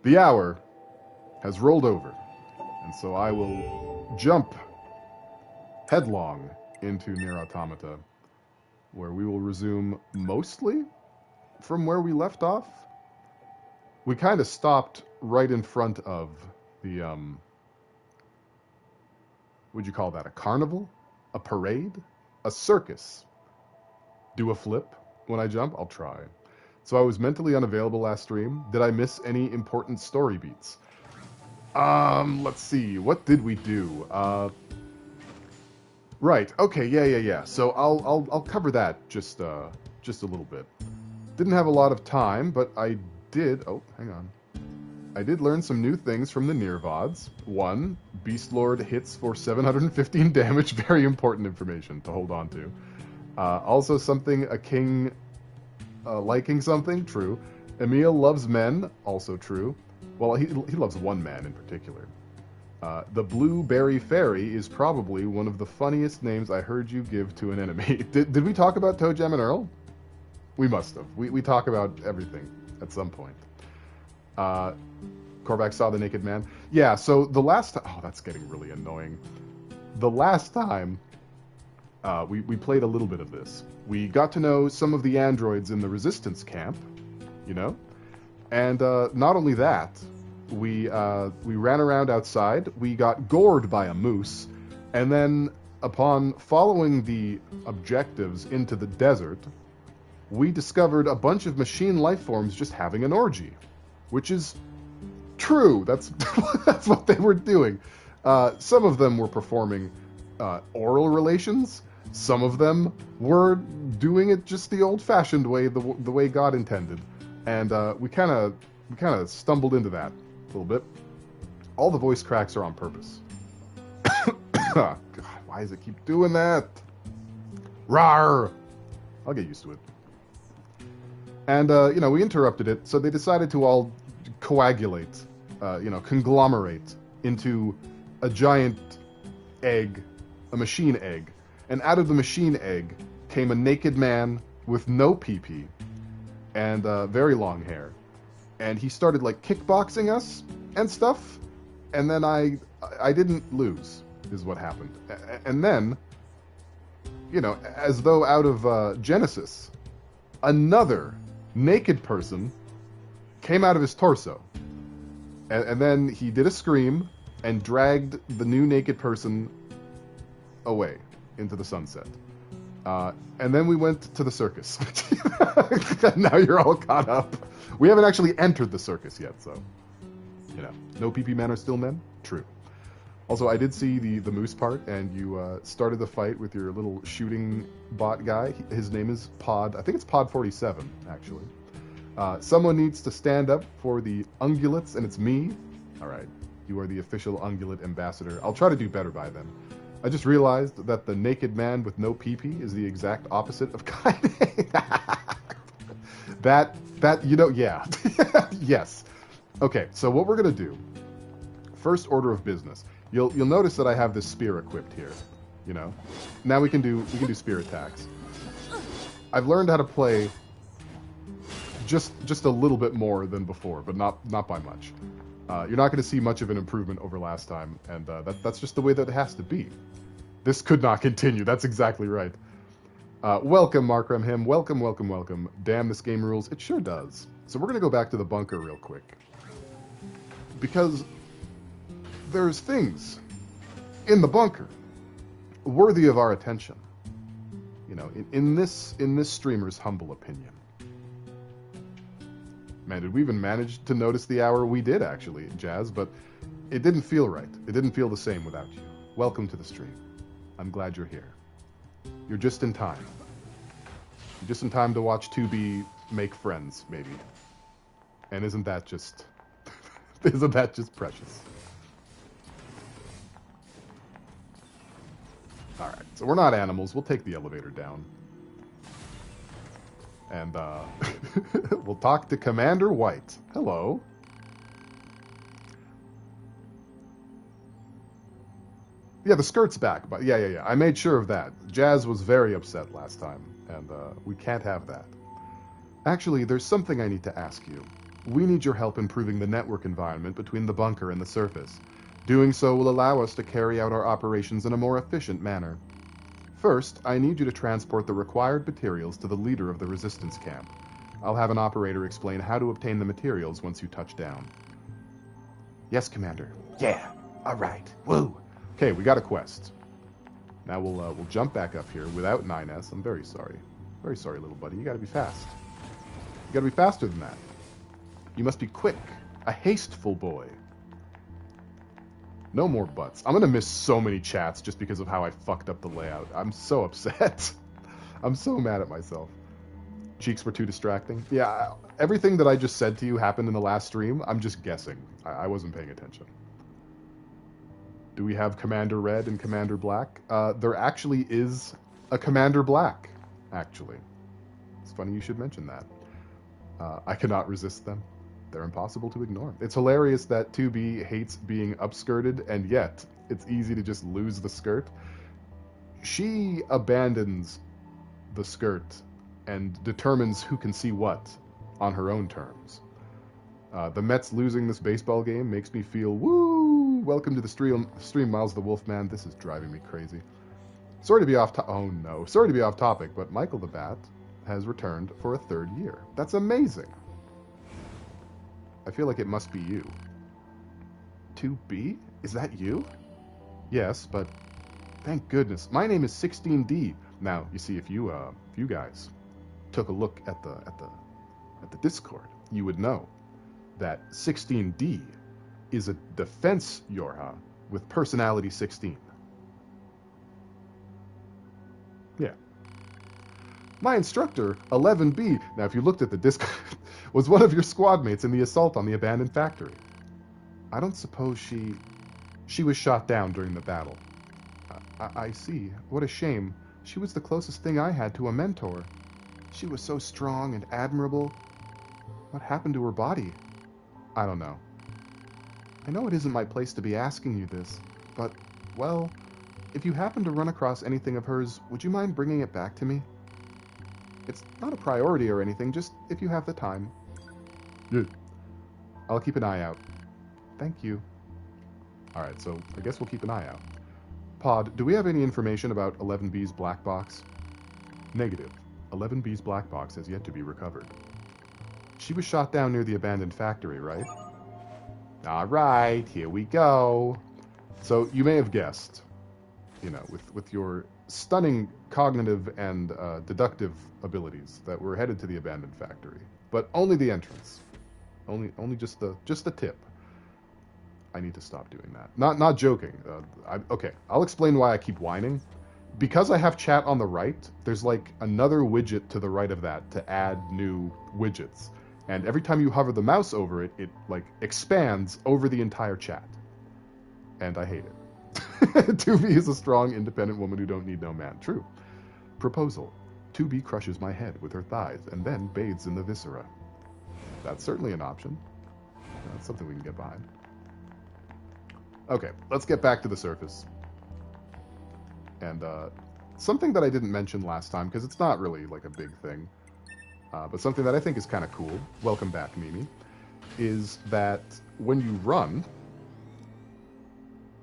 The hour has rolled over, and so I will jump headlong into NieR Automata, where we will resume mostly from where we left off. We kind of stopped right in front of the, would you call that a carnival? A parade? A circus? Do a flip when I jump? I'll try. So I was mentally unavailable last stream. Did I miss any important story beats? Let's see. What did we do? Right. Okay. Yeah. So I'll cover that just a little bit. Didn't have a lot of time, but I did. Oh, hang on. I did learn some new things from the NieR VODs. One, Beastlord hits for 715 damage. Very important information to hold on to. Also, something a king liking something. True. Emil loves men. Also true. Well, he loves one man in particular. The Blueberry Fairy is probably one of the funniest names I heard you give to an enemy. Did we talk about Toe Jam and Earl? We must have. We talk about everything at some point. Korvac saw the naked man. Yeah, so the last time... Oh, that's getting really annoying. The last time, we played a little bit of this. We got to know some of the androids in the resistance camp, you know? And not only that, we ran around outside, we got gored by a moose, and then upon following the objectives into the desert, we discovered a bunch of machine lifeforms just having an orgy, which is true. That's that's what they were doing. Some of them were performing oral relations. Some of them were doing it just the old-fashioned way, the way God intended, and we kind of stumbled into that a little bit. All the voice cracks are on purpose. God, why does it keep doing that? Rawr! I'll get used to it. And, we interrupted it, so they decided to all coagulate, conglomerate into a giant egg, a machine egg. And out of the machine egg came a naked man with no pee-pee and very long hair. And he started, kickboxing us and stuff, and then I didn't lose, is what happened. And then, as though out of Genesis, another naked person came out of his torso, and then he did a scream and dragged the new naked person away into the sunset. And then we went to the circus. Now you're all caught up. We haven't actually entered the circus yet, so no PP men are still men. True. Also, I did see the moose part, and you started the fight with your little shooting bot guy. His name is Pod. I think it's Pod 47, actually. Someone needs to stand up for the ungulates, and it's me. All right, you are the official ungulate ambassador. I'll try to do better by then. I just realized that the naked man with no pee-pee is the exact opposite of Kaine. Yeah. Yes. Okay, so what we're going to do, first order of business. You'll notice that I have this spear equipped here, Now we can do spear attacks. I've learned how to play just a little bit more than before, but not by much. You're not going to see much of an improvement over last time, and that's just the way that it has to be. This could not continue. That's exactly right. Welcome, Mark Remham. Welcome. Damn, this game rules. It sure does. So we're going to go back to the bunker real quick, because there's things in the bunker worthy of our attention. In this streamer's humble opinion. Man, did we even manage to notice the hour? We did, actually, Jazz, but it didn't feel right. It didn't feel the same without you. Welcome to the stream. I'm glad you're here. You're just in time. You're just in time to watch 2B make friends, maybe. And isn't that just... isn't that just precious? Alright, so we're not animals. We'll take the elevator down. And, we'll talk to Commander White. Hello. Yeah, the skirt's back, but yeah. I made sure of that. Jazz was very upset last time, and we can't have that. Actually, there's something I need to ask you. We need your help improving the network environment between the bunker and the surface. Doing so will allow us to carry out our operations in a more efficient manner. First, I need you to transport the required materials to the leader of the resistance camp. I'll have an operator explain how to obtain the materials once you touch down. Yes, Commander. Yeah. All right. Woo. Okay, we got a quest. Now we'll jump back up here without 9S. I'm very sorry. Very sorry, little buddy. You gotta be fast. You gotta be faster than that. You must be quick. A hasteful boy. No more butts. I'm gonna miss so many chats just because of how I fucked up the layout. I'm so upset. I'm so mad at myself. Cheeks were too distracting. Yeah, everything that I just said to you happened in the last stream. I'm just guessing. I wasn't paying attention. Do we have Commander Red and Commander Black? There actually is a Commander Black, actually. It's funny you should mention that. I cannot resist them. They're impossible to ignore. It's hilarious that 2B hates being upskirted, and yet it's easy to just lose the skirt. She abandons the skirt and determines who can see what on her own terms. The Mets losing this baseball game makes me feel, woo! Welcome to the stream, Miles the Wolfman. This is driving me crazy. Sorry to be off oh no. Sorry to be off topic, but Michael the Bat has returned for a 3rd year. That's amazing. I feel like it must be you. 2B? Is that you? Yes, but thank goodness. My name is 16D. Now, you see, if you guys took a look at the Discord, you would know that 16D is a defense YorHa with personality 16. Yeah. My instructor, 11B, now if you looked at the Discord, was one of your squad mates in the assault on the abandoned factory. I don't suppose she was shot down during the battle. I see. What a shame. She was the closest thing I had to a mentor. She was so strong and admirable. What happened to her body? I don't know. I know it isn't my place to be asking you this, but, well, if you happen to run across anything of hers, would you mind bringing it back to me? It's not a priority or anything, just if you have the time. Yeah. I'll keep an eye out. Thank you. Alright, so I guess we'll keep an eye out. Pod, do we have any information about 11B's black box? Negative. 11B's black box has yet to be recovered. She was shot down near the abandoned factory, right? Alright, here we go. So, you may have guessed, you know, with your stunning cognitive and deductive abilities, that we're headed to the abandoned factory. But only the entrance. Only just the tip. I need to stop doing that. Not joking. Okay, I'll explain why I keep whining. Because I have chat on the right, there's like another widget to the right of that to add new widgets. And every time you hover the mouse over it, it like expands over the entire chat. And I hate it. 2B is a strong, independent woman who don't need no man. True. Proposal. 2B crushes my head with her thighs and then bathes in the viscera. That's certainly an option. That's something we can get behind. Okay, let's get back to the surface. And something that I didn't mention last time, because it's not really like a big thing, but something that I think is kind of cool, welcome back Mimi, is that when you run,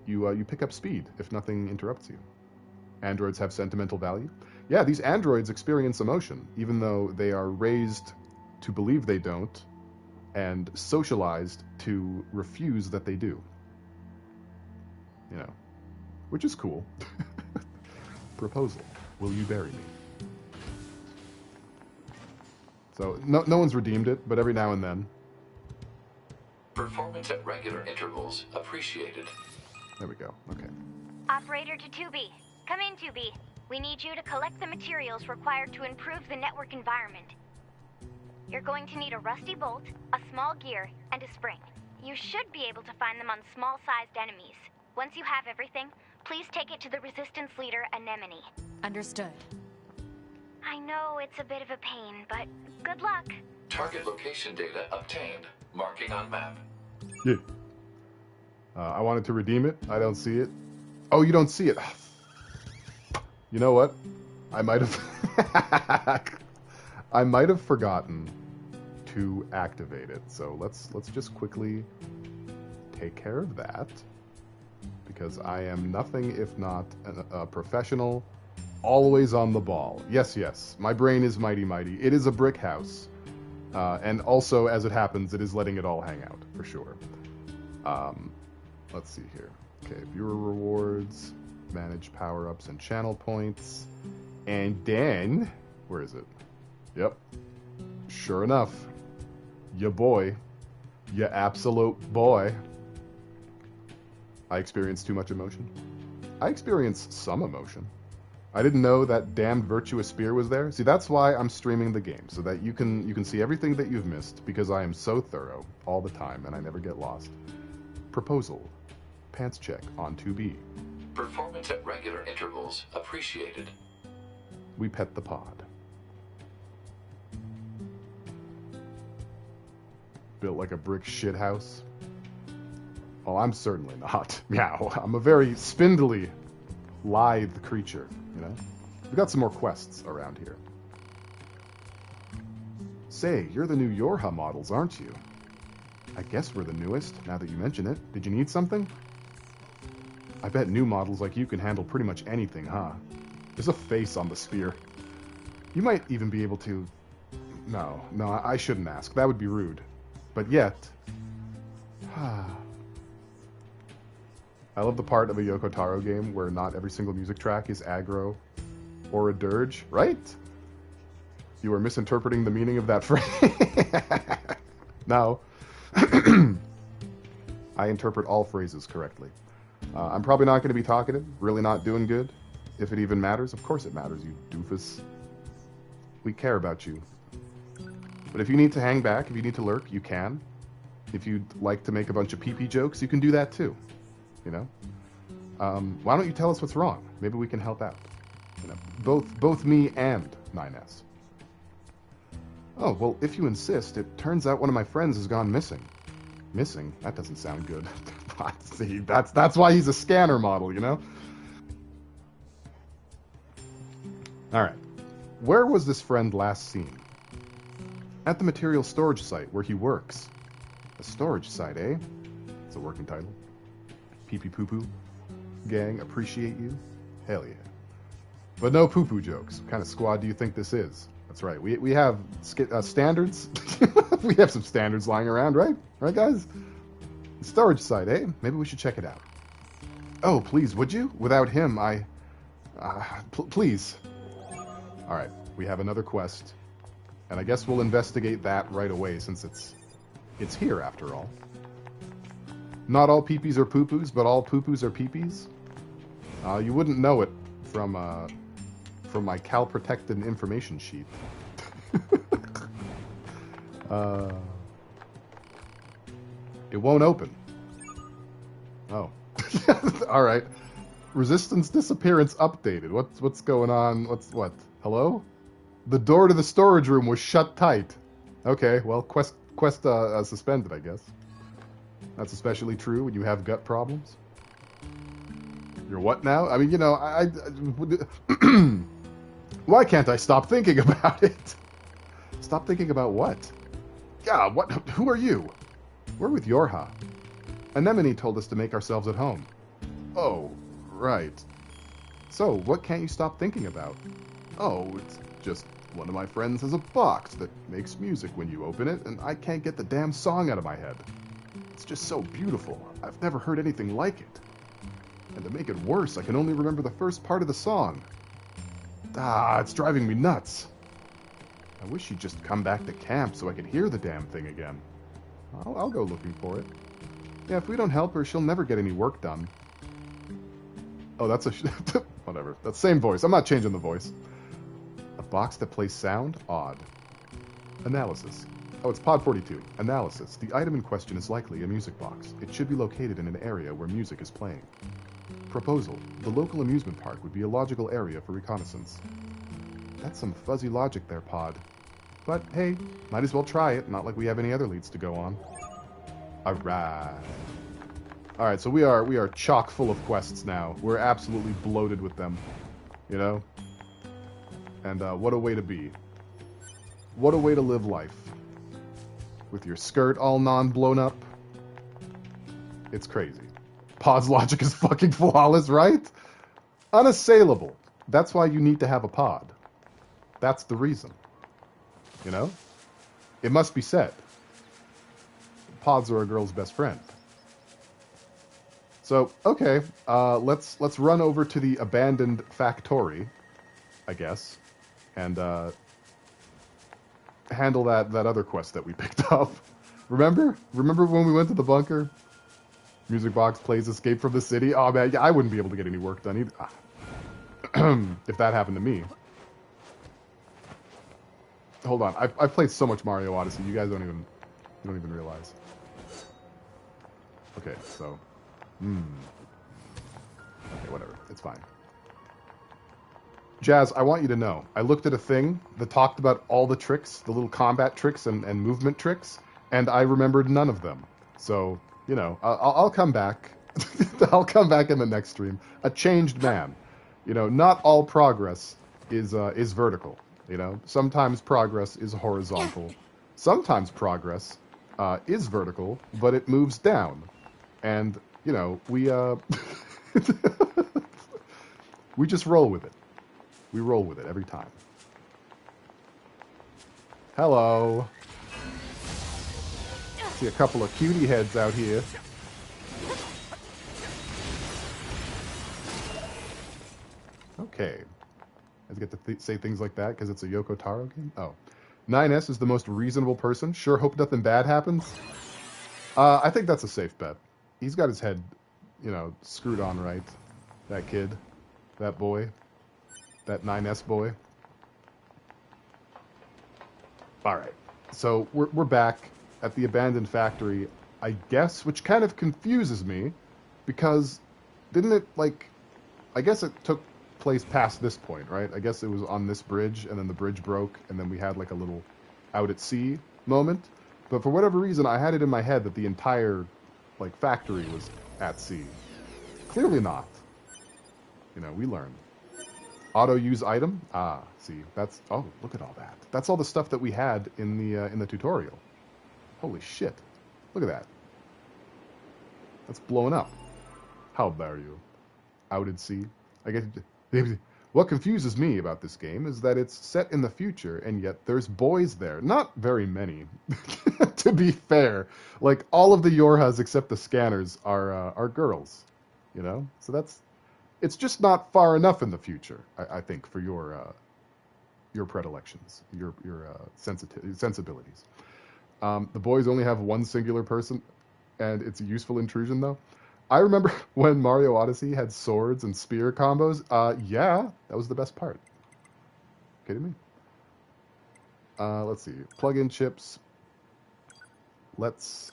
you pick up speed if nothing interrupts you. Androids have sentimental value. Yeah, these androids experience emotion, even though they are raised to believe they don't, and socialized to refuse that they do. You know, which is cool. Proposal. Will you bury me? So, no one's redeemed it, but every now and then. Performance at regular intervals appreciated. There we go. Okay. Operator to 2B. Come in, 2B. We need you to collect the materials required to improve the network environment. You're going to need a rusty bolt, a small gear, and a spring. You should be able to find them on small-sized enemies. Once you have everything, please take it to the Resistance leader, Anemone. Understood. I know it's a bit of a pain, but good luck. Target location data obtained. Marking on map. Yeah. I wanted to redeem it. I don't see it. Oh, you don't see it. You know what? I might have... I might have forgotten to activate it. So let's just quickly take care of that, because I am nothing if not a professional, always on the ball. Yes, yes, my brain is mighty. It is a brick house. And also, as it happens, it is letting it all hang out, for sure. Let's see here. Okay, viewer rewards, manage power-ups and channel points. And then, where is it? Yep. Sure enough. Ya boy. Ya absolute boy. I experienced too much emotion. I experienced some emotion. I didn't know that damned virtuous spear was there. See, that's why I'm streaming the game, so that you can see everything that you've missed, because I am so thorough all the time and I never get lost. Proposal. Pants check on 2B. Performance at regular intervals appreciated. We pet the pod. Built like a brick shithouse. Oh, I'm certainly not. Meow. I'm a very spindly, lithe creature, you know? We've got some more quests around here. Say, you're the new YorHa models, aren't you? I guess we're the newest, now that you mention it. Did you need something? I bet new models like you can handle pretty much anything, huh? There's a face on the sphere. You might even be able to... No, I shouldn't ask. That would be rude. But yet... I love the part of a Yoko Taro game where not every single music track is aggro or a dirge, right? You are misinterpreting the meaning of that phrase. No. I interpret all phrases correctly. I'm probably not going to be talkative, really not doing good. If it even matters, of course it matters, you doofus. We care about you. But if you need to hang back, if you need to lurk, you can. If you'd like to make a bunch of pee-pee jokes, you can do that too. You know? Why don't you tell us what's wrong? Maybe we can help out. You know, both me and 9S. Oh, well, if you insist, it turns out one of my friends has gone missing. Missing? That doesn't sound good. See, that's why he's a scanner model, you know? Alright. Where was this friend last seen? At the material storage site where he works. A storage site, eh? It's a working title. Pee-pee poo-poo. Gang, appreciate you. Hell yeah. But no poo-poo jokes. What kind of squad do you think this is? That's right. We have standards. We have some standards lying around, right? Right, guys? Storage site, eh? Maybe we should check it out. Oh, please, would you? Without him, please. Alright, we have another quest. And I guess we'll investigate that right away, since it's here, after all. Not all peepees are poo-poos, but all poo-poos are peepees. You wouldn't know it from my Cal-protected information sheet. It won't open. Oh. Alright. Resistance disappearance updated. What's going on? What? Hello? The door to the storage room was shut tight. Okay, well, quest suspended, I guess. That's especially true when you have gut problems. You're what now? I mean, you know, why can't I stop thinking about it? Stop thinking about what? Yeah, what? Who are you? We're with YorHa. Anemone told us to make ourselves at home. Oh, right. So, what can't you stop thinking about? Oh, it's just one of my friends has a box that makes music when you open it, and I can't get the damn song out of my head. It's just so beautiful. I've never heard anything like it. And to make it worse, I can only remember the first part of the song. It's driving me nuts. I wish she'd just come back to camp so I could hear the damn thing again. I'll go looking for it. Yeah, if we don't help her, she'll never get any work done. Oh, that's a... whatever. That's the same voice. I'm not changing the voice. A box that plays sound? Odd. Analysis. Oh, it's Pod 42. Analysis. The item in question is likely a music box. It should be located in an area where music is playing. Proposal. The local amusement park would be a logical area for reconnaissance. That's some fuzzy logic there, Pod. But, hey, might as well try it. Not like we have any other leads to go on. Alright. Alright, so we are chock full of quests now. We're absolutely bloated with them. You know? And what a way to be. What a way to live life. with your skirt all non-blown up. It's crazy. Pod's logic is fucking flawless, right? Unassailable. That's why you need to have a pod. That's the reason. You know? It must be said. Pods are a girl's best friend. So, okay, let's run over to the abandoned factory, I guess, and handle that other quest that we picked up. Remember when we went to the bunker? Music box plays Escape from the City. Oh man, yeah, I wouldn't be able to get any work done either. If that happened to me. Hold on, I've played so much Mario Odyssey. You guys don't even realize. Okay, so, okay, whatever, it's fine. Jazz, I want you to know, I looked at a thing that talked about all the tricks, the little combat tricks and movement tricks, and I remembered none of them. So, you know, I'll come back. I'll come back in the next stream. A changed man. You know, not all progress is vertical. You know, sometimes progress is horizontal. Sometimes progress is vertical, but it moves down. And, you know, we just roll with it. We roll with it every time. Hello. See a couple of cutie heads out here. Okay. I get to say things like that because it's a Yoko Taro game? Oh. 9S is the most reasonable person. Sure hope nothing bad happens. I think that's a safe bet. He's got his head, you know, screwed on right. That kid. That boy. That 9S boy. Alright. So we're back at the abandoned factory, I guess, which kind of confuses me because didn't it, like, I guess it took place past this point, right? I guess it was on this bridge and then the bridge broke and then we had like a little out at sea moment. But for whatever reason, I had it in my head that the entire, like, factory was at sea. Clearly not. You know, we learn. Auto use item? Ah, see, that's, oh, look at all that. That's all the stuff that we had in the tutorial. Holy shit. Look at that. That's blowing up. How dare you? Out at sea. I guess, what confuses me about this game is that it's set in the future, and yet there's boys there. Not very many, to be fair. Like, all of the YorHas except the scanners are girls, you know? So it's just not far enough in the future, I think, for your predilections, your sensibilities. The boys only have one singular person, and it's a useful intrusion, though. I remember when Mario Odyssey had swords and spear combos. Yeah, that was the best part. Kidding me? Let's see. Plug-in chips. Let's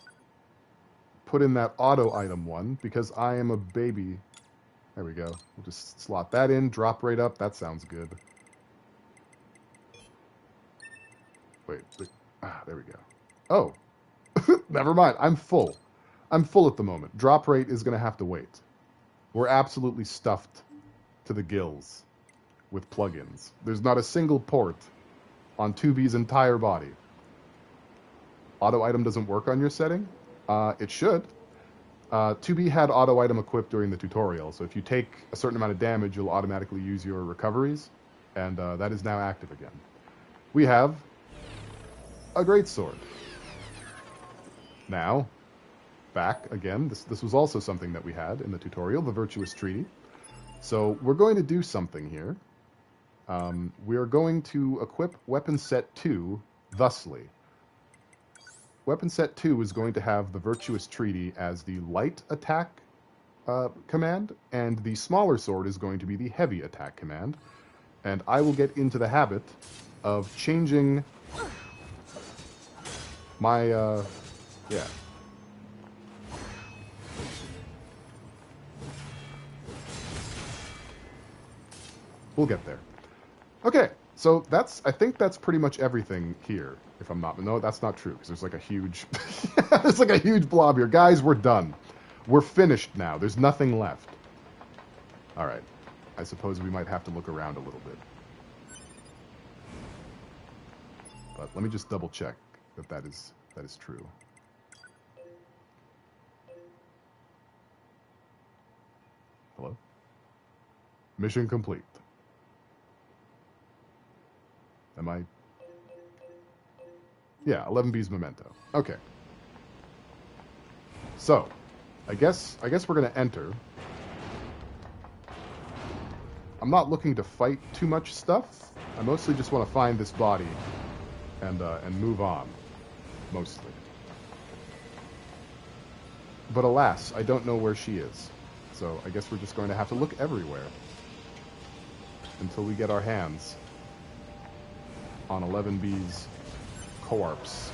put in that auto item one, because I am a baby. There we go. We'll just slot that in, drop right up. That sounds good. Wait. There we go. Oh, never mind. I'm full. I'm full at the moment. Drop rate is going to have to wait. We're absolutely stuffed to the gills with plugins. There's not a single port on 2B's entire body. Auto item doesn't work on your setting? It should. 2B had auto item equipped during the tutorial, so if you take a certain amount of damage, you'll automatically use your recoveries, and that is now active again. We have a greatsword. Now, back again. This was also something that we had in the tutorial, the Virtuous Treaty. So we're going to do something here. We are going to equip Weapon Set 2 thusly. Weapon Set 2 is going to have the Virtuous Treaty as the light attack command, and the smaller sword is going to be the heavy attack command. And I will get into the habit of changing my, yeah. We'll get there. Okay, so I think that's pretty much everything here, if I'm not, no, that's not true, because there's like a huge, there's like a huge blob here. Guys, we're done. We're finished now. There's nothing left. All right. I suppose we might have to look around a little bit. But let me just double check that That is true. Hello? Mission complete. Am I... Yeah, 11B's memento. Okay. So, I guess we're gonna enter. I'm not looking to fight too much stuff. I mostly just want to find this body and move on, mostly. But alas, I don't know where she is. So I guess we're just going to have to look everywhere until we get our hands on 11B's corpse.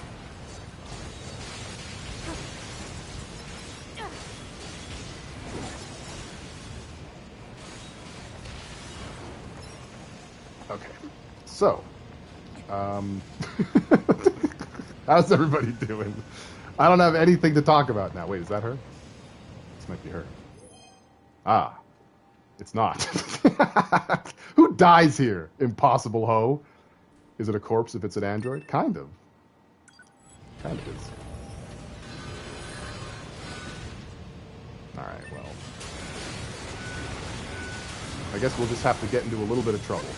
Okay, so, how's everybody doing? I don't have anything to talk about now. Wait, is that her? This might be her. Ah, it's not. Who dies here? Impossible Ho. Is it a corpse if it's an android? Kind of. Kind of is. Alright, well. I guess we'll just have to get into a little bit of trouble.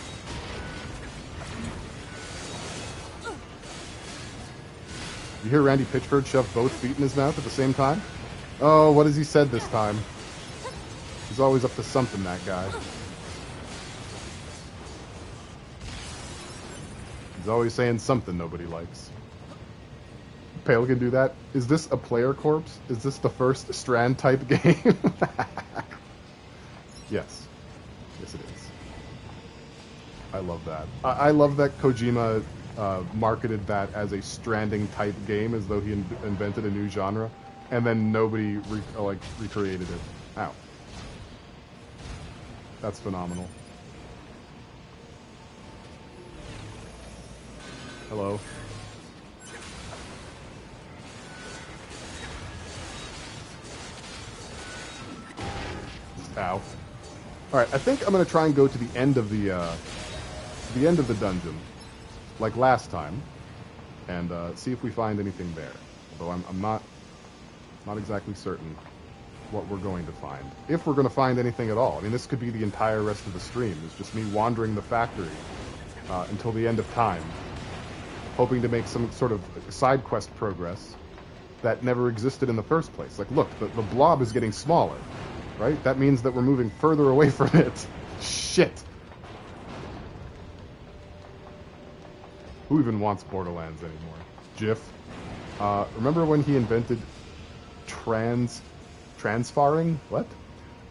You hear Randy Pitchford shove both feet in his mouth at the same time? Oh, what has he said this time? He's always up to something, that guy. He's always saying something nobody likes. Pale can do that. Is this a player corpse? Is this the first Strand type game? Yes. Yes, it is. I love that. I love that Kojima marketed that as a Stranding type game, as though he invented a new genre, and then nobody recreated it. Ow. That's phenomenal. Hello. Ow. Alright, I think I'm gonna try and go to the end of the dungeon, like last time, and see if we find anything there. Although I'm not exactly certain what we're going to find. If we're going to find anything at all. I mean, this could be the entire rest of the stream. It's just me wandering the factory until the end of time, hoping to make some sort of side quest progress that never existed in the first place. Like, look, the blob is getting smaller, right? That means that we're moving further away from it. Shit. Who even wants Borderlands anymore? Jiff. Remember when he invented transfarring? What?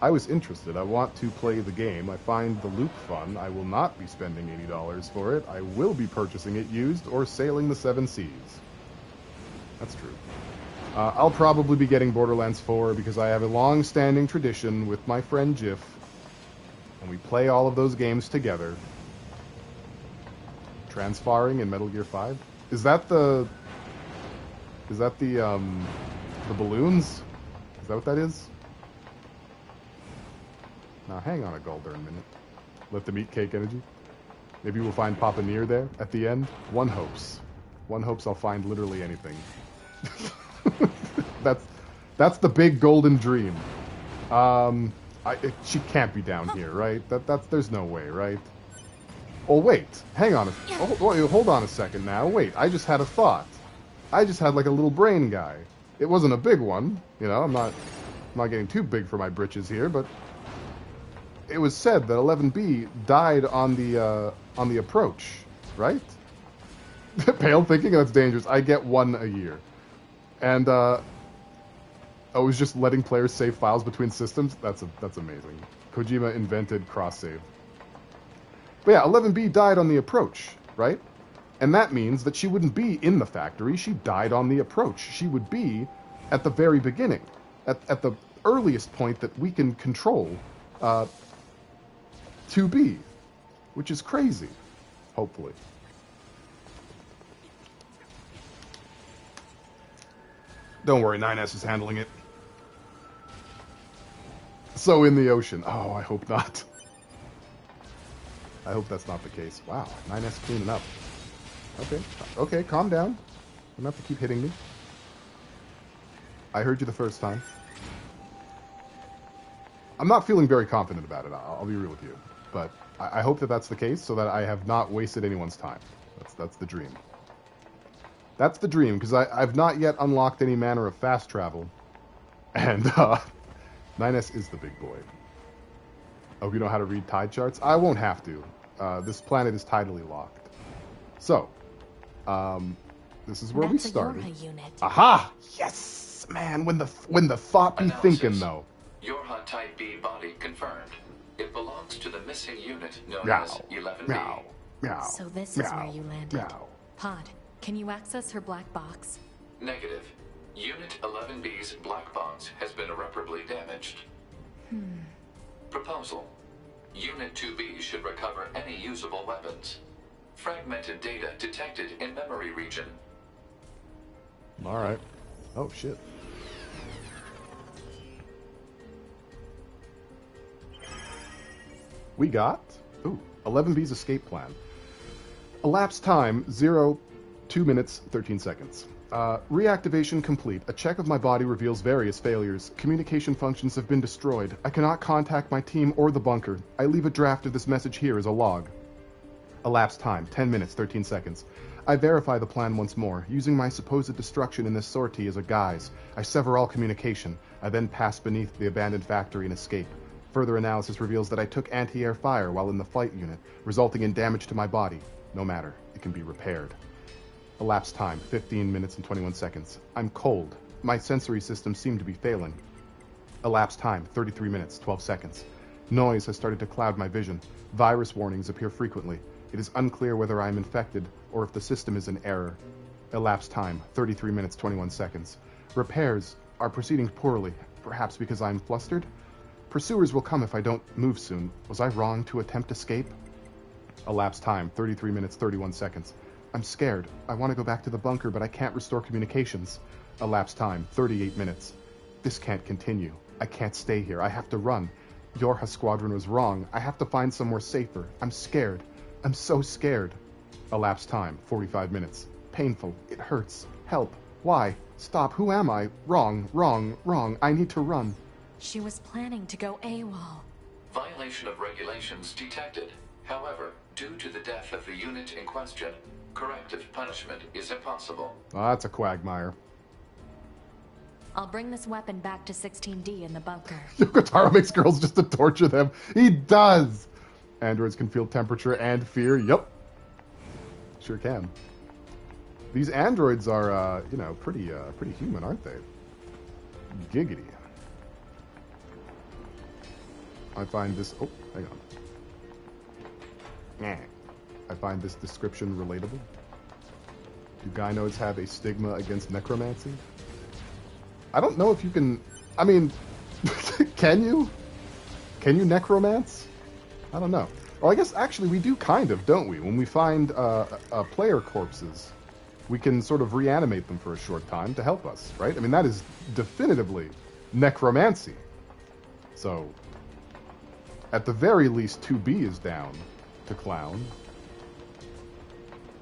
I was interested. I want to play the game. I find the loop fun. I will not be spending $80 for it. I will be purchasing it used or sailing the 7 seas. That's true. I'll probably be getting Borderlands 4 because I have a long-standing tradition with my friend Jiff, and we play all of those games together. Transfarring in Metal Gear 5? Is that the balloons? Is that what that is? Now hang on a golden minute. Let them eat cake energy. Maybe we'll find Papa NieR there at the end. One hopes. One hopes I'll find literally anything. That's the big golden dream. She can't be down here, right? There's no way, right? Oh wait, hang on. Hold on a second now. Wait, I just had a thought. I just had like a little brain guy. It wasn't a big one, you know. I'm not getting too big for my britches here, but it was said that 11B died on the approach, right? Pale thinking that's dangerous. I get one a year, and I was just letting players save files between systems. That's amazing. Kojima invented cross save. But yeah, 11B died on the approach, right? And that means that she wouldn't be in the factory. She died on the approach. She would be at the very beginning, at the earliest point that we can control 2B, which is crazy, hopefully. Don't worry, 9S is handling it. So in the ocean. Oh, I hope not. I hope that's not the case. Wow, 9S cleaning up. Okay, calm down. You don't have to keep hitting me. I heard you the first time. I'm not feeling very confident about it, I'll be real with you. But I hope that that's the case, so that I have not wasted anyone's time. That's the dream. That's the dream, because I've not yet unlocked any manner of fast travel. And 9S is the big boy. Oh, you know how to read tide charts? I won't have to. This planet is tidally locked. So, this is where we started. That's a YorHa unit. Aha! Yes, man. When the thought be thinking, though. YorHa Type B body confirmed. It belongs to the missing unit known Meow. as 11B. Meow. Meow. So this meow, is where you landed. Meow. Pod, can you access her black box? Negative. Unit 11B's black box has been irreparably damaged. Proposal. Unit 2B should recover any usable weapons. Fragmented data detected in memory region. All right. Oh, shit. We got 11B's escape plan. Elapsed time 2 minutes 13 seconds. Reactivation complete. A check of my body reveals various failures. Communication functions have been destroyed. I cannot contact my team or the bunker. I leave a draft of this message here as a log. Elapsed time 10 minutes 13 seconds. I verify the plan once more. Using my supposed destruction in this sortie as a guise, I sever all communication. I then pass beneath the abandoned factory and escape. Further analysis reveals that I took anti-air fire while in the flight unit, resulting in damage to my body. No matter, it can be repaired. Elapsed time, 15 minutes and 21 seconds. I'm cold. My sensory systems seem to be failing. Elapsed time, 33 minutes, 12 seconds. Noise has started to cloud my vision. Virus warnings appear frequently. It is unclear whether I am infected or if the system is in error. Elapsed time, 33 minutes, 21 seconds. Repairs are proceeding poorly, perhaps because I am flustered? Pursuers will come if I don't move soon. Was I wrong to attempt escape? Elapsed time, 33 minutes, 31 seconds. I'm scared. I want to go back to the bunker, but I can't restore communications. Elapsed time, 38 minutes. This can't continue. I can't stay here. I have to run. YorHa Squadron was wrong. I have to find somewhere safer. I'm scared. I'm so scared. Elapsed time, 45 minutes. Painful. It hurts. Help. Why? Stop. Who am I? Wrong, wrong, wrong. I need to run. She was planning to go AWOL. Violation of regulations detected. However, due to the death of the unit in question, corrective punishment is impossible. Oh, that's a quagmire. I'll bring this weapon back to 16D in the bunker. Yokotaro makes girls just to torture them. He does! Androids can feel temperature and fear. Yup. Sure can. These androids are, pretty human, aren't they? Giggity. I find this... Oh, hang on. I find this description relatable. Do gynoids have a stigma against necromancy? I don't know if you can... I mean, can you? Can you necromance? I don't know. Well, I guess actually we do kind of, don't we? When we find player corpses, we can sort of reanimate them for a short time to help us, right? I mean, that is definitively necromancy. So, at the very least, 2B is down to clown.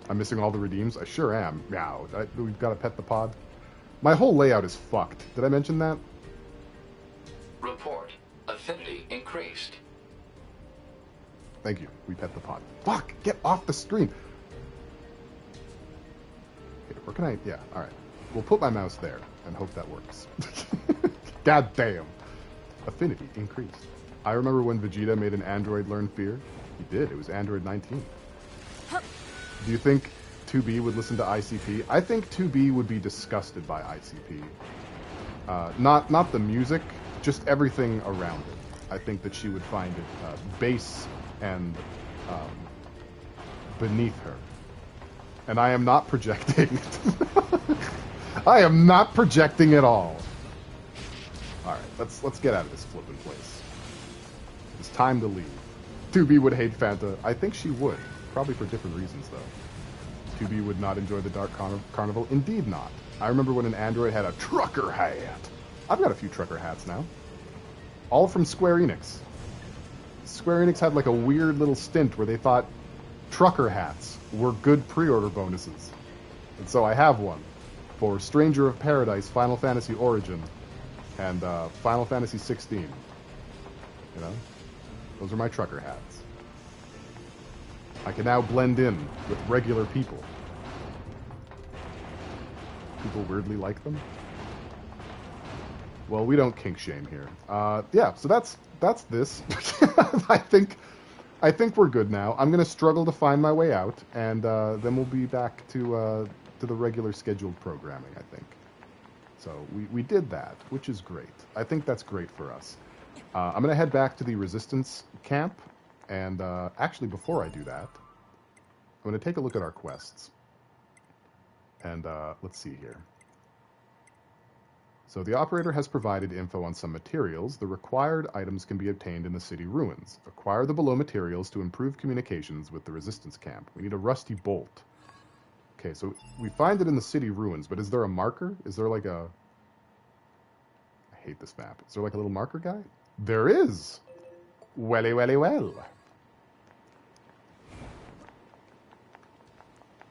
I'm missing all the redeems? I sure am. Meow. We've got to pet the pod. My whole layout is fucked. Did I mention that? Report. Affinity increased. Thank you. We pet the pod. Fuck! Get off the screen! Okay, where can I... Yeah, alright. We'll put my mouse there and hope that works. God damn. Affinity increased. I remember when Vegeta made an android learn fear. He did. It was Android 19. Do you think 2B would listen to ICP? I think 2B would be disgusted by ICP. Not the music, just everything around it. I think that she would find it base and beneath her. And I am not projecting. I am not projecting at all. Alright, let's get out of this flippin' place. It's time to leave. 2B would hate Fanta. I think she would. Probably for different reasons, though. 2B would not enjoy the Dark Carnival. Indeed not. I remember when an android had a trucker hat. I've got a few trucker hats now. All from Square Enix. Square Enix had like a weird little stint where they thought trucker hats were good pre-order bonuses. And so I have one. for Stranger of Paradise, Final Fantasy Origin, and Final Fantasy 16. You know? Those are my trucker hats. I can now blend in with regular people. People weirdly like them. Well, we don't kink shame here. Yeah, so that's this. I think we're good now. I'm gonna struggle to find my way out, and then we'll be back to the regular scheduled programming, I think. So we did that, which is great. I think that's great for us. I'm gonna head back to the Resistance camp, and actually before I do that, I'm gonna take a look at our quests. And let's see here. So the operator has provided info on some materials. The required items can be obtained in the city ruins. Acquire the below materials to improve communications with the resistance camp. We need a rusty bolt. Okay, so we find it in the city ruins, but is there a marker? Is there like a... I hate this map. Is there like a little marker guy? There is! Welly, welly, well.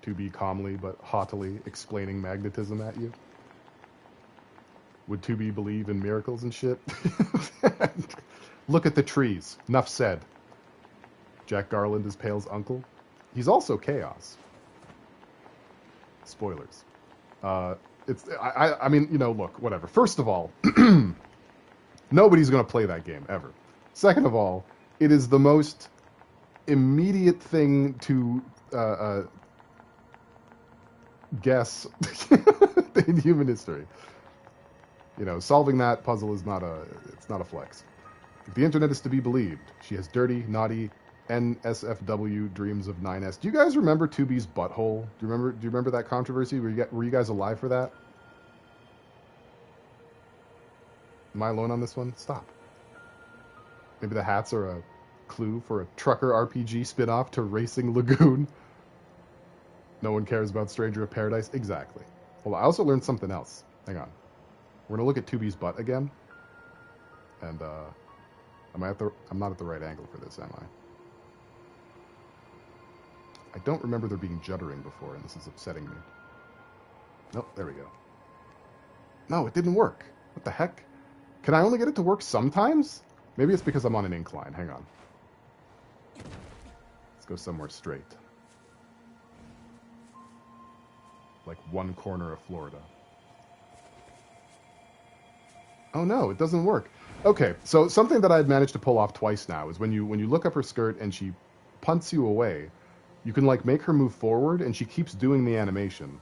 To be calmly but haughtily explaining magnetism at you. Would 2B believe in miracles and shit? Look at the trees. Nuff said. Jack Garland is Pale's uncle. He's also Chaos. Spoilers. I mean, you know, look, whatever. First of all, nobody's going to play that game, ever. Second of all, it is the most immediate thing to guess in human history. You know, solving that puzzle is not a flex. If the internet is to be believed, she has dirty, naughty, NSFW dreams of 9S. Do you guys remember 2B's butthole? Do you remember that controversy? Were you guys alive for that? Am I alone on this one? Stop. Maybe the hats are a clue for a trucker RPG spin-off to Racing Lagoon. No one cares about Stranger of Paradise? Exactly. Well, I also learned something else. Hang on. We're going to look at 2B's butt again. And, I'm not at the right angle for this, am I? I don't remember there being juddering before, and this is upsetting me. Nope, there we go. No, it didn't work. What the heck? Can I only get it to work sometimes? Maybe it's because I'm on an incline. Hang on. Let's go somewhere straight. Like one corner of Florida. Oh no, it doesn't work. Okay, so something that I've managed to pull off twice now is when you look up her skirt and she punts you away, you can like make her move forward and she keeps doing the animation.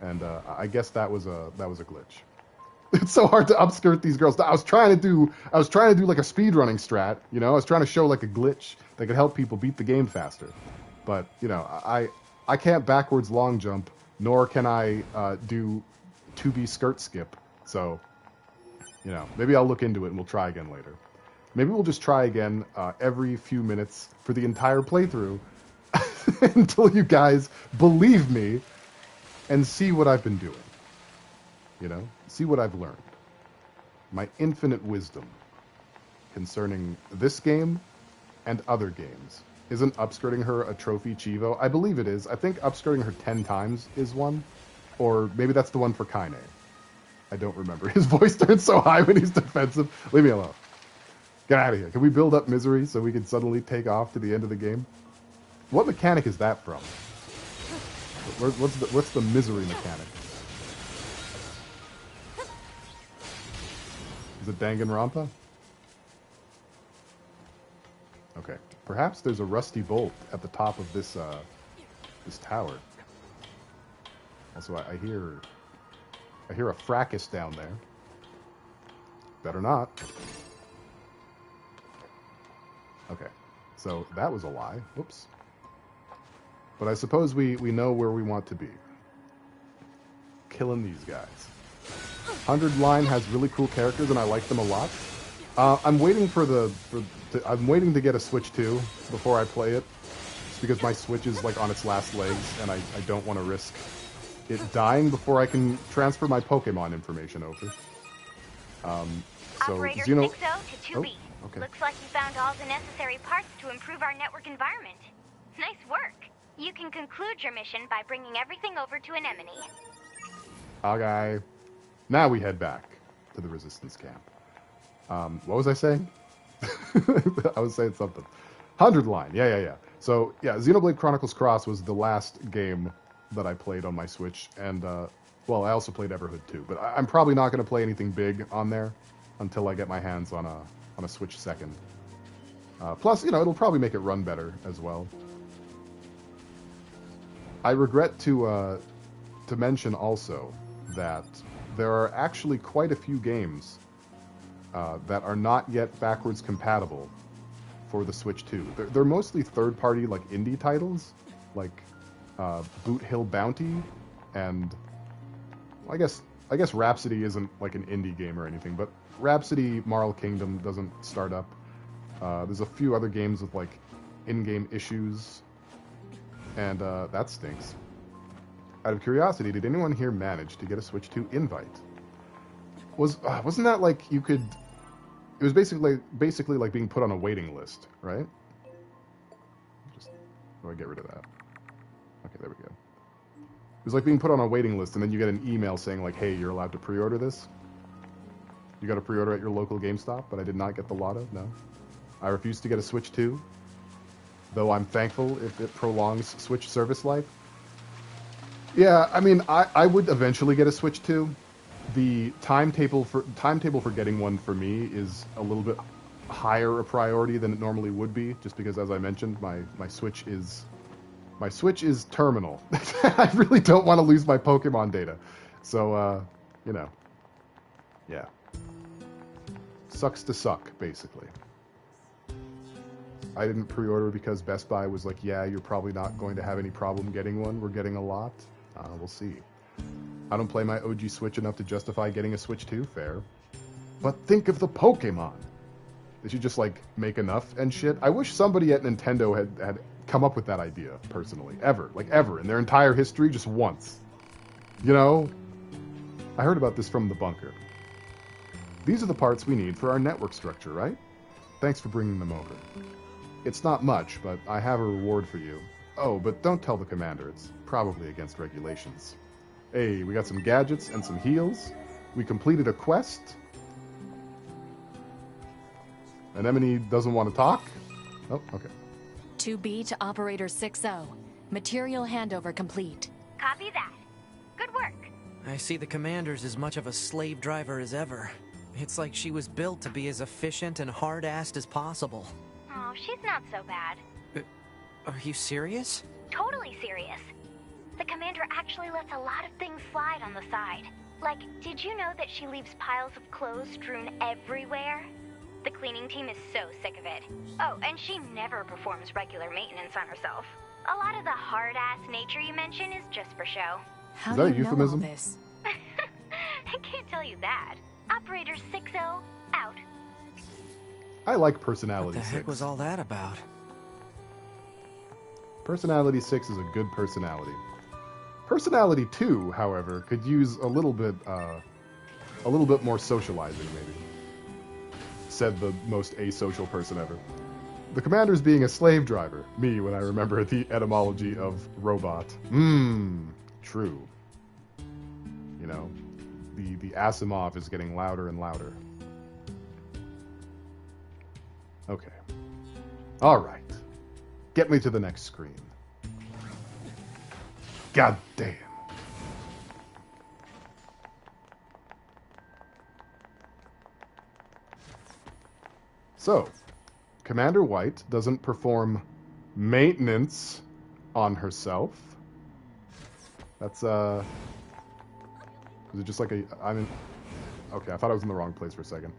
And I guess that was a glitch. It's so hard to upskirt these girls. I was trying to do like a speedrunning strat, you know? I was trying to show like a glitch that could help people beat the game faster. But, you know, I can't backwards long jump, nor can I do 2B skirt skip. So, you know, maybe I'll look into it and we'll try again later. Maybe we'll just try again every few minutes for the entire playthrough until you guys believe me and see what I've been doing. You know, see what I've learned. My infinite wisdom concerning this game and other games. Isn't upskirting her a trophy Chivo? I believe it is. I think upskirting her 10 times is one. Or maybe that's the one for Kaine. I don't remember. His voice turns so high when he's defensive. Leave me alone. Get out of here. Can we build up misery so we can suddenly take off to the end of the game? What mechanic is that from? What's the misery mechanic? Is it Danganronpa? Okay. Perhaps there's a rusty bolt at the top of this this tower. Also, I hear a fracas down there. Better not. Okay. So that was a lie. Whoops. But I suppose we know where we want to be. Killing these guys. 100 line has really cool characters and I like them a lot. I'm waiting I'm waiting to get a Switch 2 before I play it. Just because my Switch is like on its last legs and I don't want to risk it dying before I can transfer my Pokemon information over. So Operator Xeno... 60 to 2B. Oh, okay. Looks like you found all the necessary parts to improve our network environment. Nice work. You can conclude your mission by bringing everything over to Anemone. Okay. Now we head back to the resistance camp. What was I saying? I was saying something. 100 line. Yeah. So, yeah, Xenoblade Chronicles Cross was the last game that I played on my Switch. And, well, I also played Everhood too. But I'm probably not going to play anything big on there until I get my hands on a Switch second. Plus, you know, it'll probably make it run better as well. I regret to mention also that there are actually quite a few games that are not yet backwards compatible for the Switch 2. They're mostly third-party, like, indie titles, like Boot Hill Bounty, and I guess Rhapsody isn't like an indie game or anything, but Rhapsody Marl Kingdom doesn't start up. There's a few other games with like in-game issues, and that stinks. Out of curiosity, did anyone here manage to get a Switch 2 invite? Wasn't that like you could? It was basically like being put on a waiting list, right? Just do I get rid of that? Okay, there we go. It was like being put on a waiting list, and then you get an email saying like, "Hey, you're allowed to pre-order this. You got to pre-order at your local GameStop." But I did not get the lotto. No, I refused to get a Switch 2. Though I'm thankful if it prolongs Switch service life. Yeah, I mean, I would eventually get a Switch 2. The timetable for getting one for me is a little bit higher a priority than it normally would be, just because, as I mentioned, my Switch is terminal. I really don't want to lose my Pokemon data, so you know, yeah, sucks to suck, basically. I didn't pre-order because Best Buy was like, yeah, you're probably not going to have any problem getting one. We're getting a lot. We'll see. I don't play my OG Switch enough to justify getting a Switch 2, fair. But think of the Pokemon. They should just, like, make enough and shit. I wish somebody at Nintendo had come up with that idea, personally. Ever. Like, ever. In their entire history, just once. You know? I heard about this from the bunker. These are the parts we need for our network structure, right? Thanks for bringing them over. It's not much, but I have a reward for you. Oh, but don't tell the commander. It's probably against regulations. Hey, we got some gadgets and some heals. We completed a quest. Anemone doesn't want to talk. Oh, okay. 2B to Operator 6-0. Material handover complete. Copy that. Good work. I see the commander's as much of a slave driver as ever. It's like she was built to be as efficient and hard-assed as possible. Oh, she's not so bad. Are you serious? Totally serious. The commander actually lets a lot of things slide on the side. Like, did you know that she leaves piles of clothes strewn everywhere? The cleaning team is so sick of it. Oh, and she never performs regular maintenance on herself. A lot of the hard-ass nature you mention is just for show. How Is that do a you know all euphemism? this? I can't tell you that. Operator 6-0, out. I like What Personality the 6. heck was all that about? Personality 6 is a good personality. Personality 2, however, could use a little bit more socializing, maybe. Said the most asocial person ever. The commander's being a slave driver. Me, when I remember the etymology of robot. True. You know, the Asimov is getting louder and louder. Okay. All right. Get me to the next screen. God damn. So, Commander White doesn't perform maintenance on herself. That's, is it just like okay, I thought I was in the wrong place for a second.